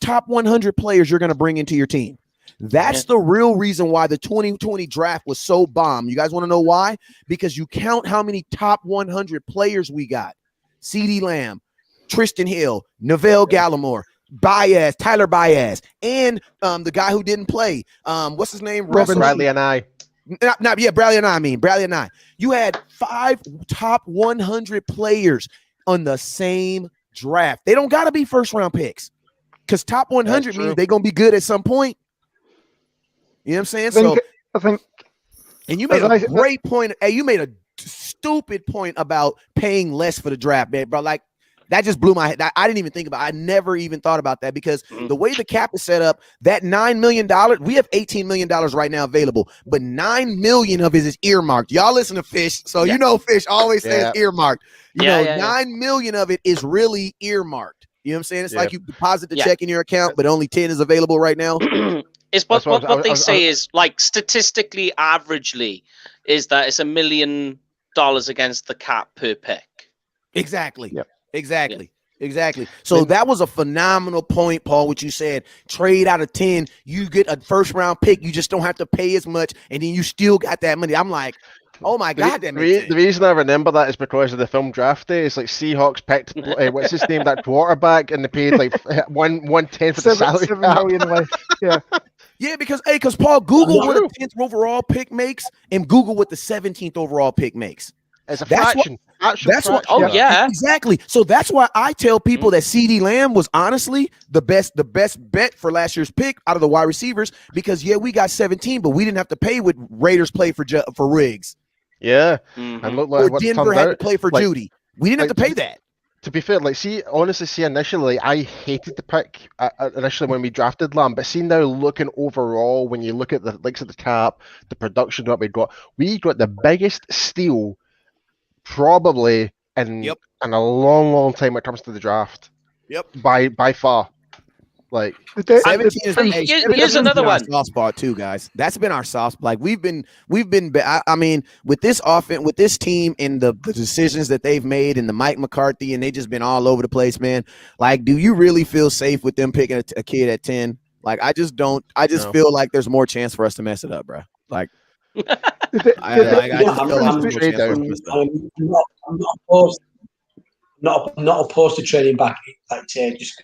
Speaker 1: top 100 players you're going to bring into your team. That's the real reason why the 2020 draft was so bomb. You guys want to know why? Because you count how many top 100 players we got. CeeDee Lamb, Tristan Hill, Neville Gallimore, Tyler Baez, and the guy who didn't play. What's his name?
Speaker 3: Bradley and I.
Speaker 1: Bradley and I. You had 5 top 100 players on the same draft. They don't got to be first round picks, because top 100 means they're going to be good at some point. You know what I'm saying?
Speaker 4: I think,
Speaker 1: and you made a great point. Hey, you made a stupid point about paying less for the draft, man, bro. Like, That just blew my head. I didn't even think about it. I never even thought about that because the way the cap is set up, that $9 million, we have $18 million right now available, but $9 million of it is earmarked. Y'all listen to Fish. So you know Fish always says earmarked. You know, $9 million of it is really earmarked. You know what I'm saying? It's like you deposit the check in your account, but only 10 is available right now.
Speaker 2: It's what they say is like statistically, averagely, is that it's $1 million against the cap per pick.
Speaker 1: Exactly. Yep. Exactly. So that was a phenomenal point, Paul, what you said. Trade out of 10, you get a first round pick. You just don't have to pay as much, and then you still got that money. I'm like, oh my God, that makes sense.
Speaker 3: The reason I remember that is because of the film Draft Day. It's like Seahawks picked what's his name, that quarterback, and they paid like 1/10 for the salary.
Speaker 4: $7 million less. Yeah.
Speaker 1: Yeah, because Paul, Google what a 10th overall pick makes, and Google what the 17th overall pick makes.
Speaker 3: It's a fraction.
Speaker 1: That's what.
Speaker 2: Oh yeah,
Speaker 1: exactly. So that's why I tell people that CeeDee Lamb was honestly the best bet for last year's pick out of the wide receivers because we got 17, but we didn't have to pay what Raiders play for Riggs.
Speaker 3: Yeah, and look like
Speaker 1: or Denver had to play for Judy. We didn't have to pay that.
Speaker 3: To be fair, honestly, initially I hated the pick initially when we drafted Lamb, but see now looking overall, when you look at the likes of the cap, the production that we got the biggest steal probably in a long time when it comes to the draft.
Speaker 1: Yep.
Speaker 3: By far. Like
Speaker 1: 17
Speaker 2: here's another one.
Speaker 1: Soft spot too, guys. That's been our soft. Like we've been. I mean, with this offense, with this team, and the decisions that they've made, and the Mike McCarthy, and they just been all over the place, man. Like, do you really feel safe with them picking a kid at 10? Like, I just don't. I just feel like there's more chance for us to mess it up, bro. Like.
Speaker 5: I'm not opposed to trading back. Like I say, just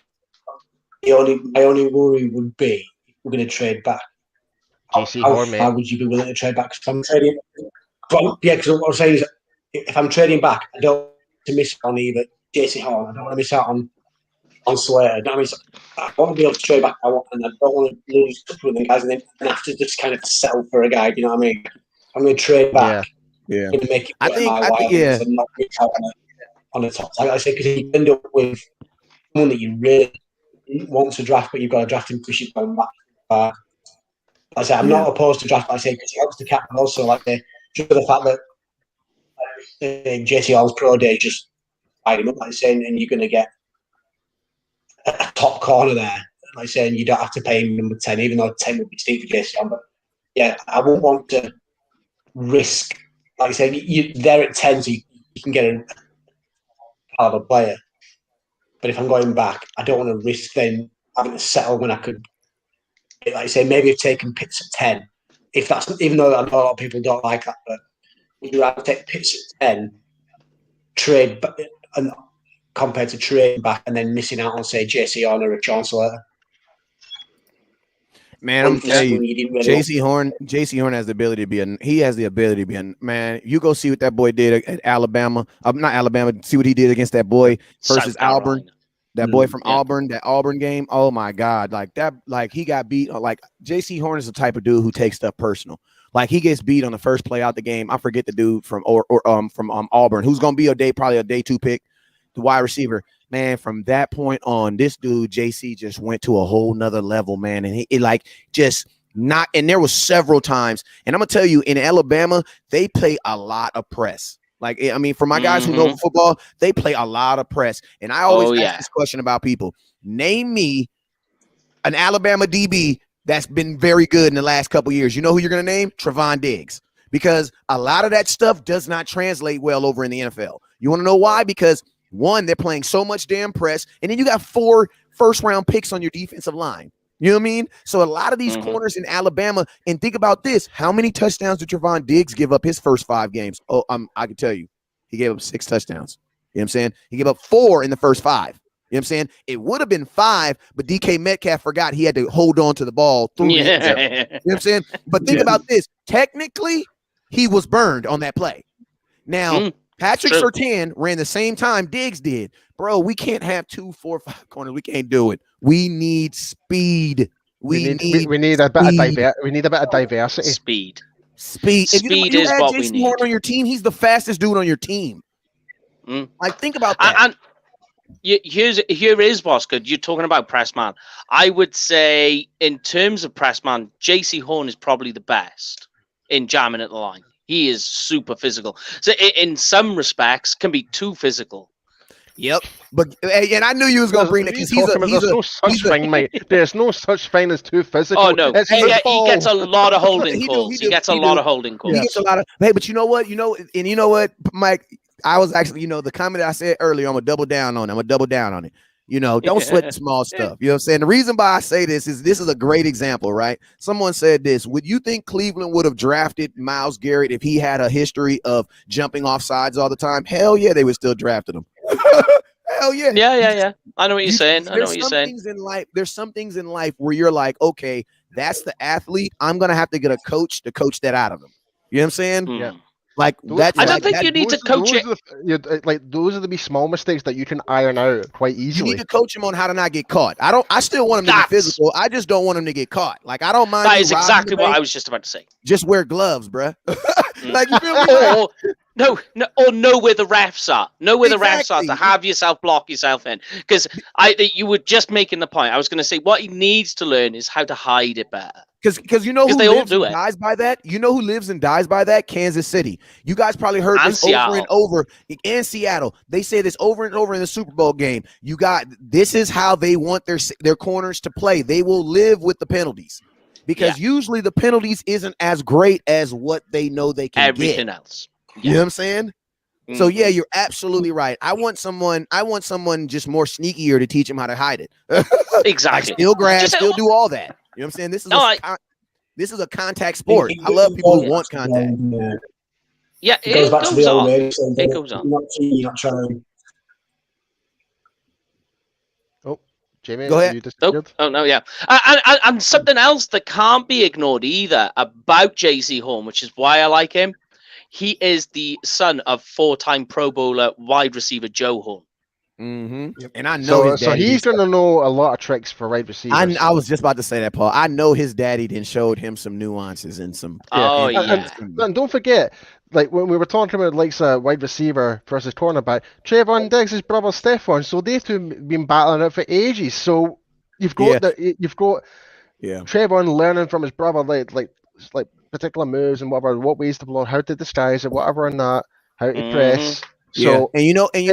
Speaker 5: my only worry would be if we're going to trade back. How would you be willing to trade back? Because I'm trading. Because what I'm saying is, if I'm trading back, I don't want to miss on either JC Horn. I don't want to miss out on Slater. I want to be able to trade back. And I don't want to lose touch with the guys and then have to just kind of settle for a guy. You know what I mean? I'm going to trade back.
Speaker 1: Yeah.
Speaker 5: I'm going to make it.
Speaker 1: I think
Speaker 5: and not miss out on the top. Like I say, because you end up with someone that you really want to draft, but you've got to draft him because you've gone back. Like I say, I'm not opposed to draft. Like I say, because it helps the cap, and also like just for the fact that JC Hall's pro day just tied him up, like saying, and you're going to get a top corner there, like saying you don't have to pay him number 10, even though 10 would be steep for JC Hall. But yeah, I wouldn't want to risk, like I said, they're at 10, so you can get a caliber player. But if I'm going back, I don't want to risk then having to settle when I could, like I say, maybe have taken Pitts at 10. If that's, even though I know a lot of people don't like that, but would you rather take Pitts at 10, trade back, and compared to trading back and then missing out on, say, JC Horn or a Chancellor?
Speaker 1: Man, I'm telling you, JC Horn has the ability to be a man. You go see what that boy did at Alabama. Not Alabama. See what he did against that boy versus Auburn. That boy from Auburn, that Auburn game. Oh my God. Like that, like he got beat. Like JC Horn is the type of dude who takes stuff personal. Like he gets beat on the first play out the game. I forget the dude from Auburn, who's gonna be probably a day 2 pick, the wide receiver. Man, from that point on, this dude, JC, just went to a whole nother level, man. And and there was several times. And I'm going to tell you, in Alabama, they play a lot of press. Like, I mean, for my guys who know football, they play a lot of press. And I always ask this question about people. Name me an Alabama DB that's been very good in the last couple years. You know who you're going to name? Trevon Diggs. Because a lot of that stuff does not translate well over in the NFL. You want to know why? Because one, they're playing so much damn press, and then you got 4 first-round picks on your defensive line. You know what I mean? So a lot of these corners in Alabama, and think about this: how many touchdowns did Trevon Diggs give up his first 5 games? Oh, I can tell you, he gave up 6 touchdowns. You know what I'm saying? He gave up 4 in the first 5. You know what I'm saying? It would have been 5, but DK Metcalf forgot he had to hold on to the ball through. You know what I'm saying? But think about this: technically, he was burned on that play. Now. Patrick Surtain ran the same time Diggs did. Bro, we can't have 2, 4, 5 corners. We can't do it. We need speed. We need a bit of diversity.
Speaker 2: Speed.
Speaker 1: Speed
Speaker 2: is what we need.
Speaker 1: Horn on your team, he's the fastest dude on your team. Like, think about that.
Speaker 2: Here is what's good. You're talking about press man. I would say in terms of press man, JC Horn is probably the best in jamming at the line. He is super physical. So in some respects, can be too physical.
Speaker 1: Yep. But and I knew you was gonna bring that because
Speaker 3: there's no such thing, mate. There's no such thing as too physical.
Speaker 2: Oh no, he gets a lot of holding calls. He gets a lot of holding calls.
Speaker 1: He gets a lot of. Hey, but you know what? And you know what, Mike? I was actually, the comment I said earlier, I'm gonna double down on it. Don't sweat the small stuff. You know what I'm saying? The reason why I say this is a great example, right? Someone said this. Would you think Cleveland would have drafted Myles Garrett if he had a history of jumping off sides all the time? Hell yeah, they would still drafted him. Hell yeah.
Speaker 2: Yeah. I know what you're saying.
Speaker 1: There's some things in life where you're like, okay, that's the athlete. I'm gonna have to get a coach to coach that out of him. You know what I'm saying?
Speaker 2: Yeah.
Speaker 1: Like that's.
Speaker 2: I don't think you need to coach it.
Speaker 3: Those are the small mistakes that you can iron out quite easily.
Speaker 1: You need to coach him on how to not get caught. I still want him to be physical. I just don't want him to get caught. Like I don't mind.
Speaker 2: That is exactly what I was just about to say.
Speaker 1: Just wear gloves, bruh. Like you feel me?
Speaker 2: Or know where the refs are. Know where the refs are to have yourself block yourself in. Because you were just making the point. I was going to say what he needs to learn is how to hide it better.
Speaker 1: Because who lives and dies by that? You know who lives and dies by that? Kansas City. You guys probably heard this over and over. And Seattle. They say this over and over in the Super Bowl game. This is how they want their corners to play. They will live with the penalties. Because usually the penalties isn't as great as what they know they can get.
Speaker 2: Everything else. Yeah.
Speaker 1: You know what I'm saying? Mm-hmm. So yeah, you're absolutely right. I want someone just more sneakier to teach him how to hide it.
Speaker 2: Exactly.
Speaker 1: Like still grab, still do all that. You know what I'm saying? This is a contact sport. I love people who want contact.
Speaker 2: Yeah,
Speaker 5: it goes back to the old age.
Speaker 2: It goes on.
Speaker 5: You're not trying.
Speaker 3: Oh, Jamie,
Speaker 1: go ahead.
Speaker 2: Oh no, yeah. And something else that can't be ignored either about JC Horn, which is why I like him. He is the son of 4-time Pro Bowler wide receiver Joe Horn.
Speaker 1: Mm-hmm. And I know
Speaker 3: so he's going to know a lot of tricks for wide receivers.
Speaker 1: I was just about to say that, Paul. I know his daddy then showed him some nuances and some.
Speaker 3: And don't forget, like when we were talking about like wide receiver versus cornerback, Trayvon Diggs' brother Stephon. So they've been battling it for ages. So you've got Trayvon learning from his brother, like particular moves and whatever, what ways to blow, how to disguise it, whatever, and that, how to press. So
Speaker 1: it'll be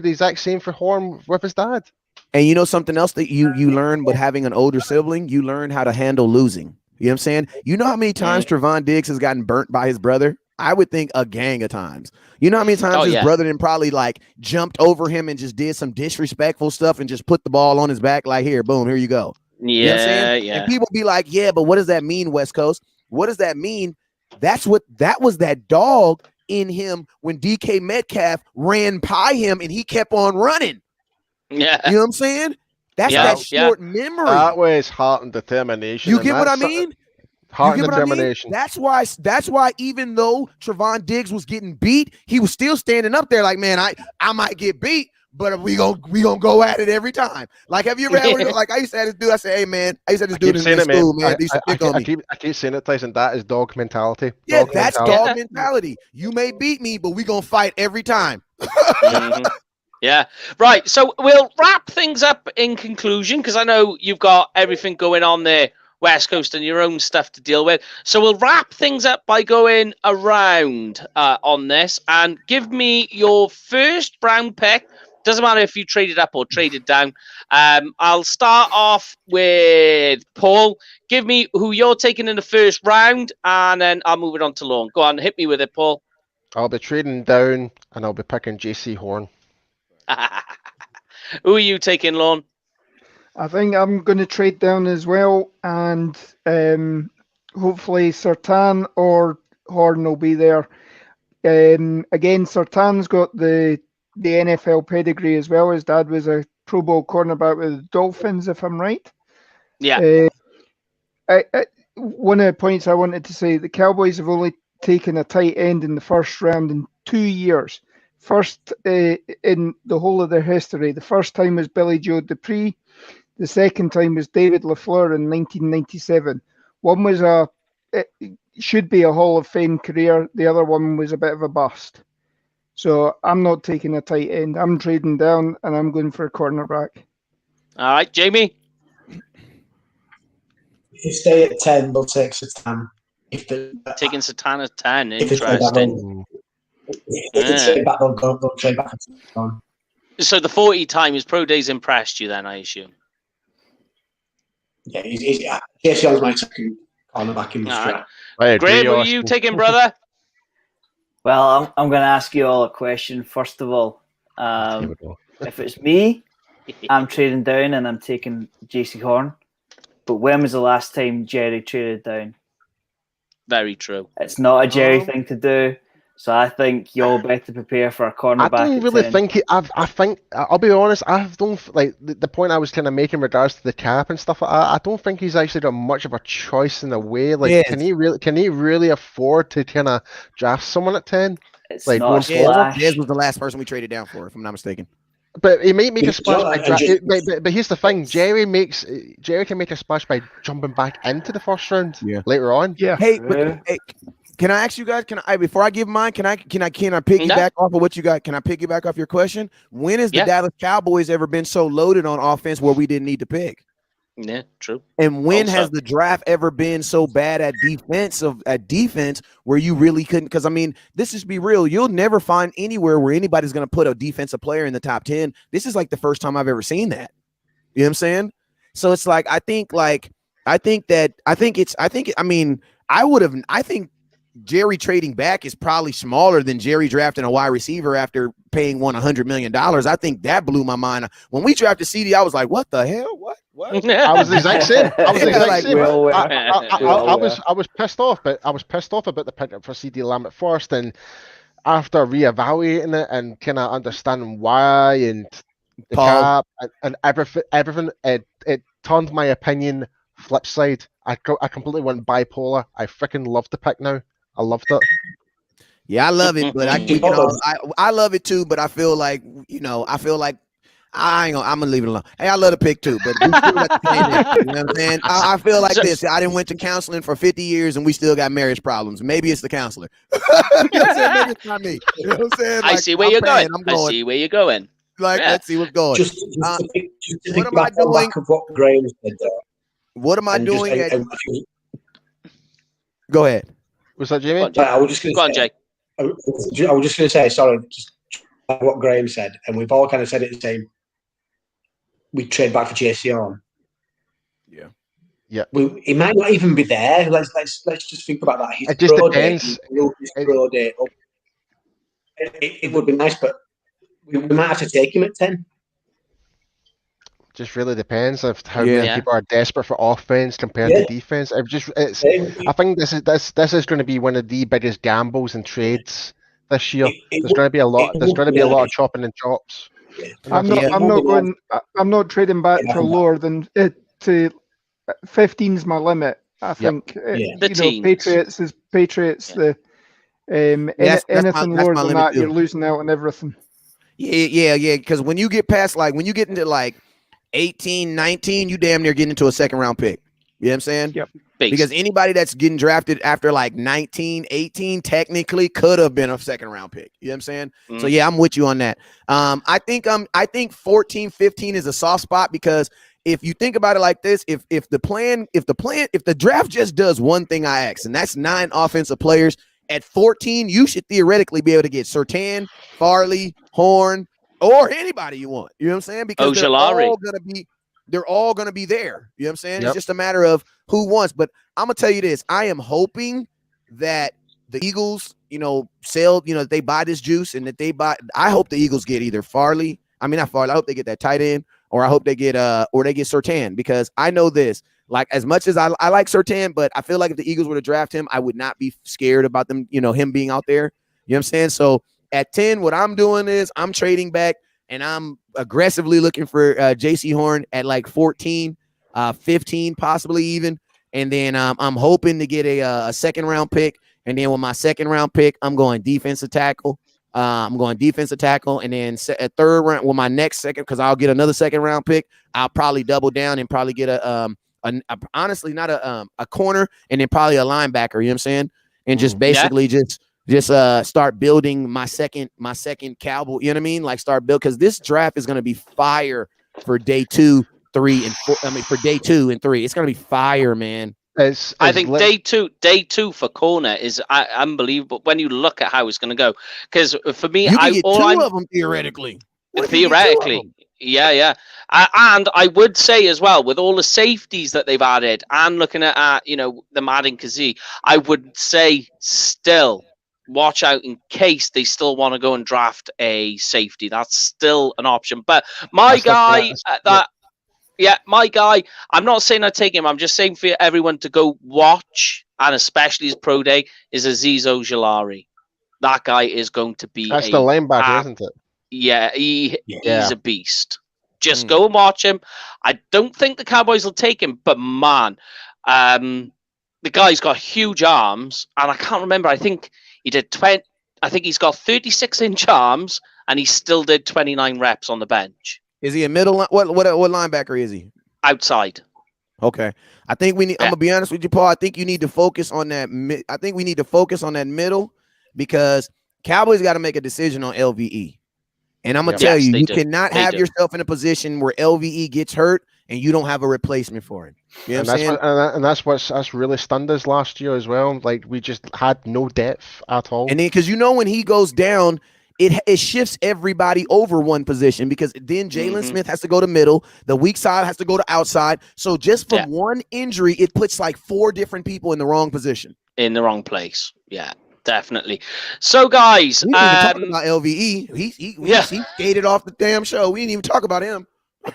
Speaker 3: the exact same for Horn with his dad.
Speaker 1: And you know something else that you learn, but having an older sibling, you learn how to handle losing. You know what I'm saying? You know how many times Trayvon Diggs has gotten burnt by his brother? I would think a gang of times. You know how many times his brother then probably like jumped over him and just did some disrespectful stuff and just put the ball on his back like, here, boom, here you go.
Speaker 2: Yeah,
Speaker 1: you know what I'm saying? And people be like, yeah, but what does that mean, West Coast? What does that mean? That was that dog in him when DK Metcalf ran by him and he kept on running.
Speaker 2: Yeah.
Speaker 1: You know what I'm saying? That's that short memory.
Speaker 3: That was heart and determination.
Speaker 1: You get what I mean?
Speaker 3: Heart and determination.
Speaker 1: I mean? That's why even though Trayvon Diggs was getting beat, he was still standing up there like, man, I might get beat, but we gonna go at it every time. Like, have you ever had like I used to have this dude? I say, hey man, I used to have this dude in school, man.
Speaker 3: I keep saying it, Tyson. That is dog mentality.
Speaker 1: Yeah, that's dog mentality. You may beat me, but we gonna fight every time.
Speaker 2: Yeah, right. So we'll wrap things up in conclusion because I know you've got everything going on there, West Coast, and your own stuff to deal with. So we'll wrap things up by going around on this and give me your first round pick. Doesn't matter if you traded up or traded down. I'll start off with Paul. Give me who you're taking in the first round, and then I'll move it on to Lorne. Go on, hit me with it, Paul.
Speaker 3: I'll be trading down, and I'll be picking JC Horn.
Speaker 2: Who are you taking, Lorne?
Speaker 4: I think I'm going to trade down as well, and hopefully Surtain or Horn will be there. Again, Surtain's got the NFL pedigree as well. His dad was a Pro Bowl cornerback with the Dolphins, if I'm right.
Speaker 2: Yeah.
Speaker 4: One of the points I wanted to say, the Cowboys have only taken a tight end in the first round in 2 years. First in the whole of their history. The first time was Billy Joe Dupree. The second time was David LaFleur in 1997. One was should be a Hall of Fame career. The other one was a bit of a bust. So I'm not taking a tight end. I'm trading down and I'm going for a cornerback.
Speaker 2: All right, Jamie.
Speaker 5: If they stay at 10, they'll take Satan. If they
Speaker 2: Taking Satan at 10.
Speaker 5: if they trade back,
Speaker 2: Interesting.
Speaker 5: if they trade back, they'll trade back.
Speaker 2: So the 40 times Pro Days impressed you then, I assume.
Speaker 5: Yeah, he's my second cornerback in this
Speaker 2: All
Speaker 5: draft.
Speaker 2: right. Graham, who are you taking, brother?
Speaker 6: Well, I'm going to ask you all a question. First of all, if it's me, I'm trading down and I'm taking JC Horn. But when was the last time Jerry traded down?
Speaker 2: Very true.
Speaker 6: It's not a Jerry thing to do. So I think you'll better prepare for a cornerback.
Speaker 3: I don't really think I think I'll be honest. I don't like the point I was kind of making in regards to the cap and stuff like that. I don't think he's actually got much of a choice in a way. Like,
Speaker 1: Yes.
Speaker 3: can he really afford to kind of draft someone at 10?
Speaker 6: It's
Speaker 3: Like,
Speaker 6: not a
Speaker 3: going forward?
Speaker 6: splash.
Speaker 1: Dez was the last person we traded down for, if I'm not mistaken.
Speaker 3: But he might make a splash
Speaker 5: No,
Speaker 3: but here's the thing: Jerry can make a splash by jumping back into the first round later on.
Speaker 4: Yeah.
Speaker 1: Hey, can I ask you guys? Before I give mine? Can I piggyback off of what you got? Can I piggyback off your question? When has the Dallas Cowboys ever been so loaded on offense where we didn't need to pick?
Speaker 2: Yeah, true.
Speaker 1: And when has the draft ever been so bad at defense where you really couldn't? Because I mean, let's just be real. You'll never find anywhere where anybody's going to put a defensive player in the top 10. This is like the first time I've ever seen that. You know what I'm saying? So it's like I think Jerry trading back is probably smaller than Jerry drafting a wide receiver after paying $100 million. I think that blew my mind. When we drafted CD, I was like, what the hell? What?
Speaker 3: I was the exact same. I was pissed off, but I was pissed off about the pickup for CD Lamb at first, and after reevaluating it and kind of understanding why and the cap and everything, it turned my opinion flip side. I completely went bipolar. I freaking love the pick now. I loved it.
Speaker 1: Yeah, I love it, but I love it too. But I feel like I'm gonna leave it alone. Hey, I love the pick too, but we still got to pay that, you know what I'm saying? I feel like this. I didn't went to counseling for 50 years and we still got marriage problems. Maybe it's the counselor. You know what I'm saying? Maybe it's not me. You know what I'm saying?
Speaker 2: I see where you're going. I see where you're going.
Speaker 1: Like, let's see what's going.
Speaker 5: Just
Speaker 1: what am I doing?
Speaker 5: Of what Graham said there.
Speaker 1: What am I doing? Go ahead.
Speaker 3: Was that Jamie?
Speaker 5: I was just going to say. I was just going to say, sorry, just what Graham said, and we've all kind of said it the same. We trade back for JC on. Yeah. He might not even be there. Let's just think about that.
Speaker 3: It just depends.
Speaker 5: It would be nice, but we might have to take him at 10.
Speaker 3: Just really depends of how many people are desperate for offense compared to defense. I think this is going to be one of the biggest gambles and trades this year. There's going to be a lot of chopping and chops.
Speaker 4: I'm not trading back to lower than to 15 is my limit. I think Patriots. Anything lower than that, you're losing out on everything.
Speaker 1: Yeah. Because when you get past when you get into 18, 19, you damn near get into a second round pick. You know what I'm saying?
Speaker 4: Yep.
Speaker 1: Because anybody that's getting drafted after 19, 18 technically could have been a second round pick. You know what I'm saying? Mm-hmm. So yeah, I'm with you on that. I think 14, 15 is a soft spot because if you think about it like this, if the draft just does one thing I ask, and that's 9 offensive players at 14, you should theoretically be able to get Surtain, Farley, Horn, or anybody you want. You know what I'm saying? Because they're all gonna be there. You know what I'm saying? Yep. It's just a matter of who wants. But I'm gonna tell you this: I am hoping that the Eagles, sell, that they buy this juice and that they buy. I hope the Eagles get either Farley. I mean, not Farley. I hope they get that tight end, or I hope they get Surtain, because I know this. Like, as much as I like Surtain, but I feel like if the Eagles were to draft him, I would not be scared about them, him being out there. You know what I'm saying? So at 10, what I'm doing is I'm trading back and I'm aggressively looking for JC Horn at 14, 15, possibly even. And then I'm hoping to get a second round pick. And then with my second round pick, I'm going defensive tackle. And then a third round with my next second, because I'll get another second round pick. I'll probably double down and probably get honestly not a corner, and then probably a linebacker. You know what I'm saying? And just basically just just start building my second Cowboy. You know what I mean? Like start build, because this draft is gonna be fire for day 2, 3, and 4. I mean, for day 2 and 3, it's gonna be fire, man.
Speaker 2: I think day two for corner is unbelievable when you look at how it's going to go. Because for me,
Speaker 1: you can get two of them theoretically.
Speaker 2: Theoretically, yeah. And I would say as well, with all the safeties that they've added, and looking at the Madden Kazee, I would say still watch out in case they still want to go and draft a safety. That's still an option. But my guy, my guy, I'm not saying I take him. I'm just saying for everyone to go watch, and especially his pro day, is Azeez Ojulari. That guy is going to be
Speaker 3: That's the linebacker, isn't it?
Speaker 2: Yeah, he's a beast. Just go and watch him. I don't think the Cowboys will take him, but man, the guy's got huge arms, and I can't remember. I think he did 20. I think he's got 36-inch arms, and he still did 29 reps on the bench.
Speaker 1: Is he a middle? What linebacker is he?
Speaker 2: Outside.
Speaker 1: Okay. I think we need. I'm gonna be honest with you, Paul. I think you need to focus on that. I think we need to focus on that middle, because Cowboys got to make a decision on LVE. And I'm gonna tell you, you cannot have yourself in a position where LVE gets hurt and you don't have a replacement for him. You know what I'm saying?
Speaker 3: And that's really stunned us last year as well. Like, we just had no depth at all.
Speaker 1: And then, because when he goes down, it shifts everybody over one position, because then Jalen Smith has to go to middle, the weak side has to go to outside. So just from one injury, it puts like 4 different people in the wrong position, in the wrong place.
Speaker 2: Yeah. Definitely. So, guys,
Speaker 1: we didn't even talk about LVE. He skated off the damn show. We didn't even talk about him.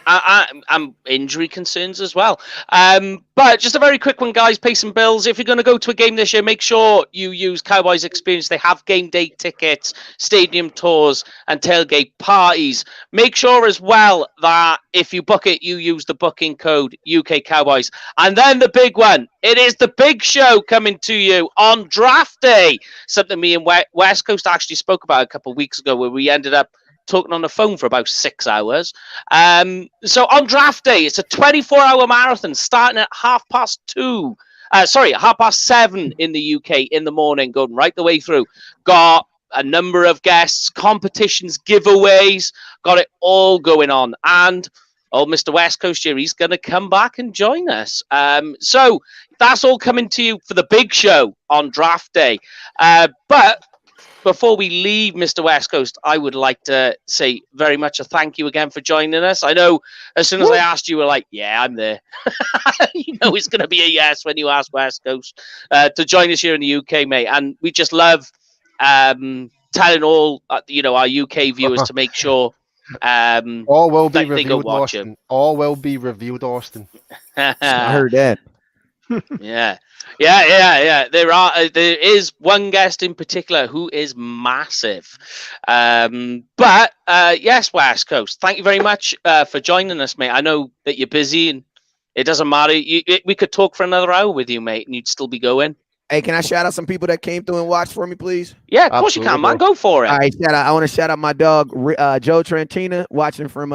Speaker 2: I'm injury concerns as well. But just a very quick one, guys. Pay some bills. If you're going to go to a game this year, make sure you use Cowboys Experience. They have game day tickets, stadium tours, and tailgate parties. Make sure as well that if you book it, you use the booking code UK Cowboys. And then the big one. It is the big show coming to you on draft day. Something me and West Coast actually spoke about a couple of weeks ago, where we ended up talking on the phone for about 6 hours. So on draft day, it's a 24-hour marathon starting at 7:30 in the UK in the morning, going right the way through. Got a number of guests, competitions, giveaways, got it all going on. And old Mr. West Coast here, he's going to come back and join us. So that's all coming to you for the big show on draft day. But before we leave, Mr. West Coast, I would like to say very much a thank you again for joining us. I know as soon as I asked you, were like, yeah, I'm there. It's going to be a yes when you ask West Coast to join us here in the UK, mate. And we just love telling all, our UK viewers to make sure
Speaker 3: all will be revealed, Austin. All will be revealed, Austin.
Speaker 1: I heard that.
Speaker 2: Yeah. There is one guest in particular who is massive. But yes, West Coast, thank you very much for joining us, mate. I know that you're busy and it doesn't matter. We could talk for another hour with you, mate, and you'd still be going.
Speaker 1: Hey, can I shout out some people that came through and watched for me, please?
Speaker 2: Yeah, of course you can, man. Go for it.
Speaker 1: All right, I want to shout out my dog Joe Trentina, watching from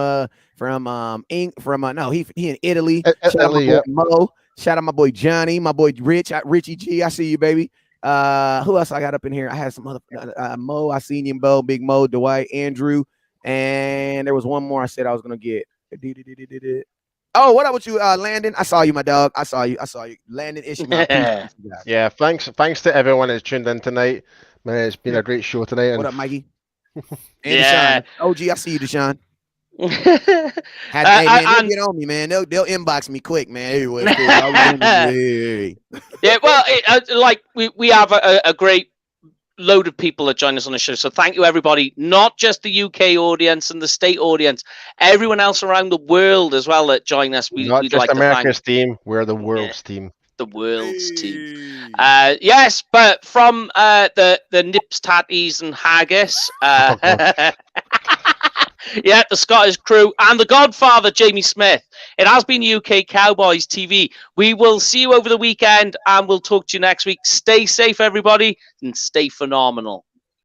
Speaker 1: he in Italy. Shout out my boy Mo. Shout out my boy Johnny, my boy Richie G. I see you, baby. Who else I got up in here? I had some other Mo. I seen you, Bo, Big Mo, Dwight, Andrew, and there was one more I said I was gonna get. Oh, what up with you, Landon? I saw you, my dog. I saw you. Landon Ishmael.
Speaker 3: Yeah, thanks to everyone that's tuned in tonight. Man, it's been a great show tonight. And
Speaker 1: what up, Mikey? And Deshaun. OG, I see you, Deshaun. They'll get on me, man. They'll inbox me quick, man.
Speaker 2: Yeah, well, we have a great load of people that join us on the show. So thank you, everybody. Not just the UK audience and the state audience, everyone else around the world as well that join us. We'd
Speaker 3: just
Speaker 2: like
Speaker 3: America's team. We're the world's team.
Speaker 2: The world's team. Yes, but from the Nips, Tatties, and Haggis. Yeah, the Scottish crew and the Godfather, Jamie Smith. It has been UK Cowboys TV. We will see you over the weekend and we'll talk to you next week. Stay safe, everybody, and stay phenomenal.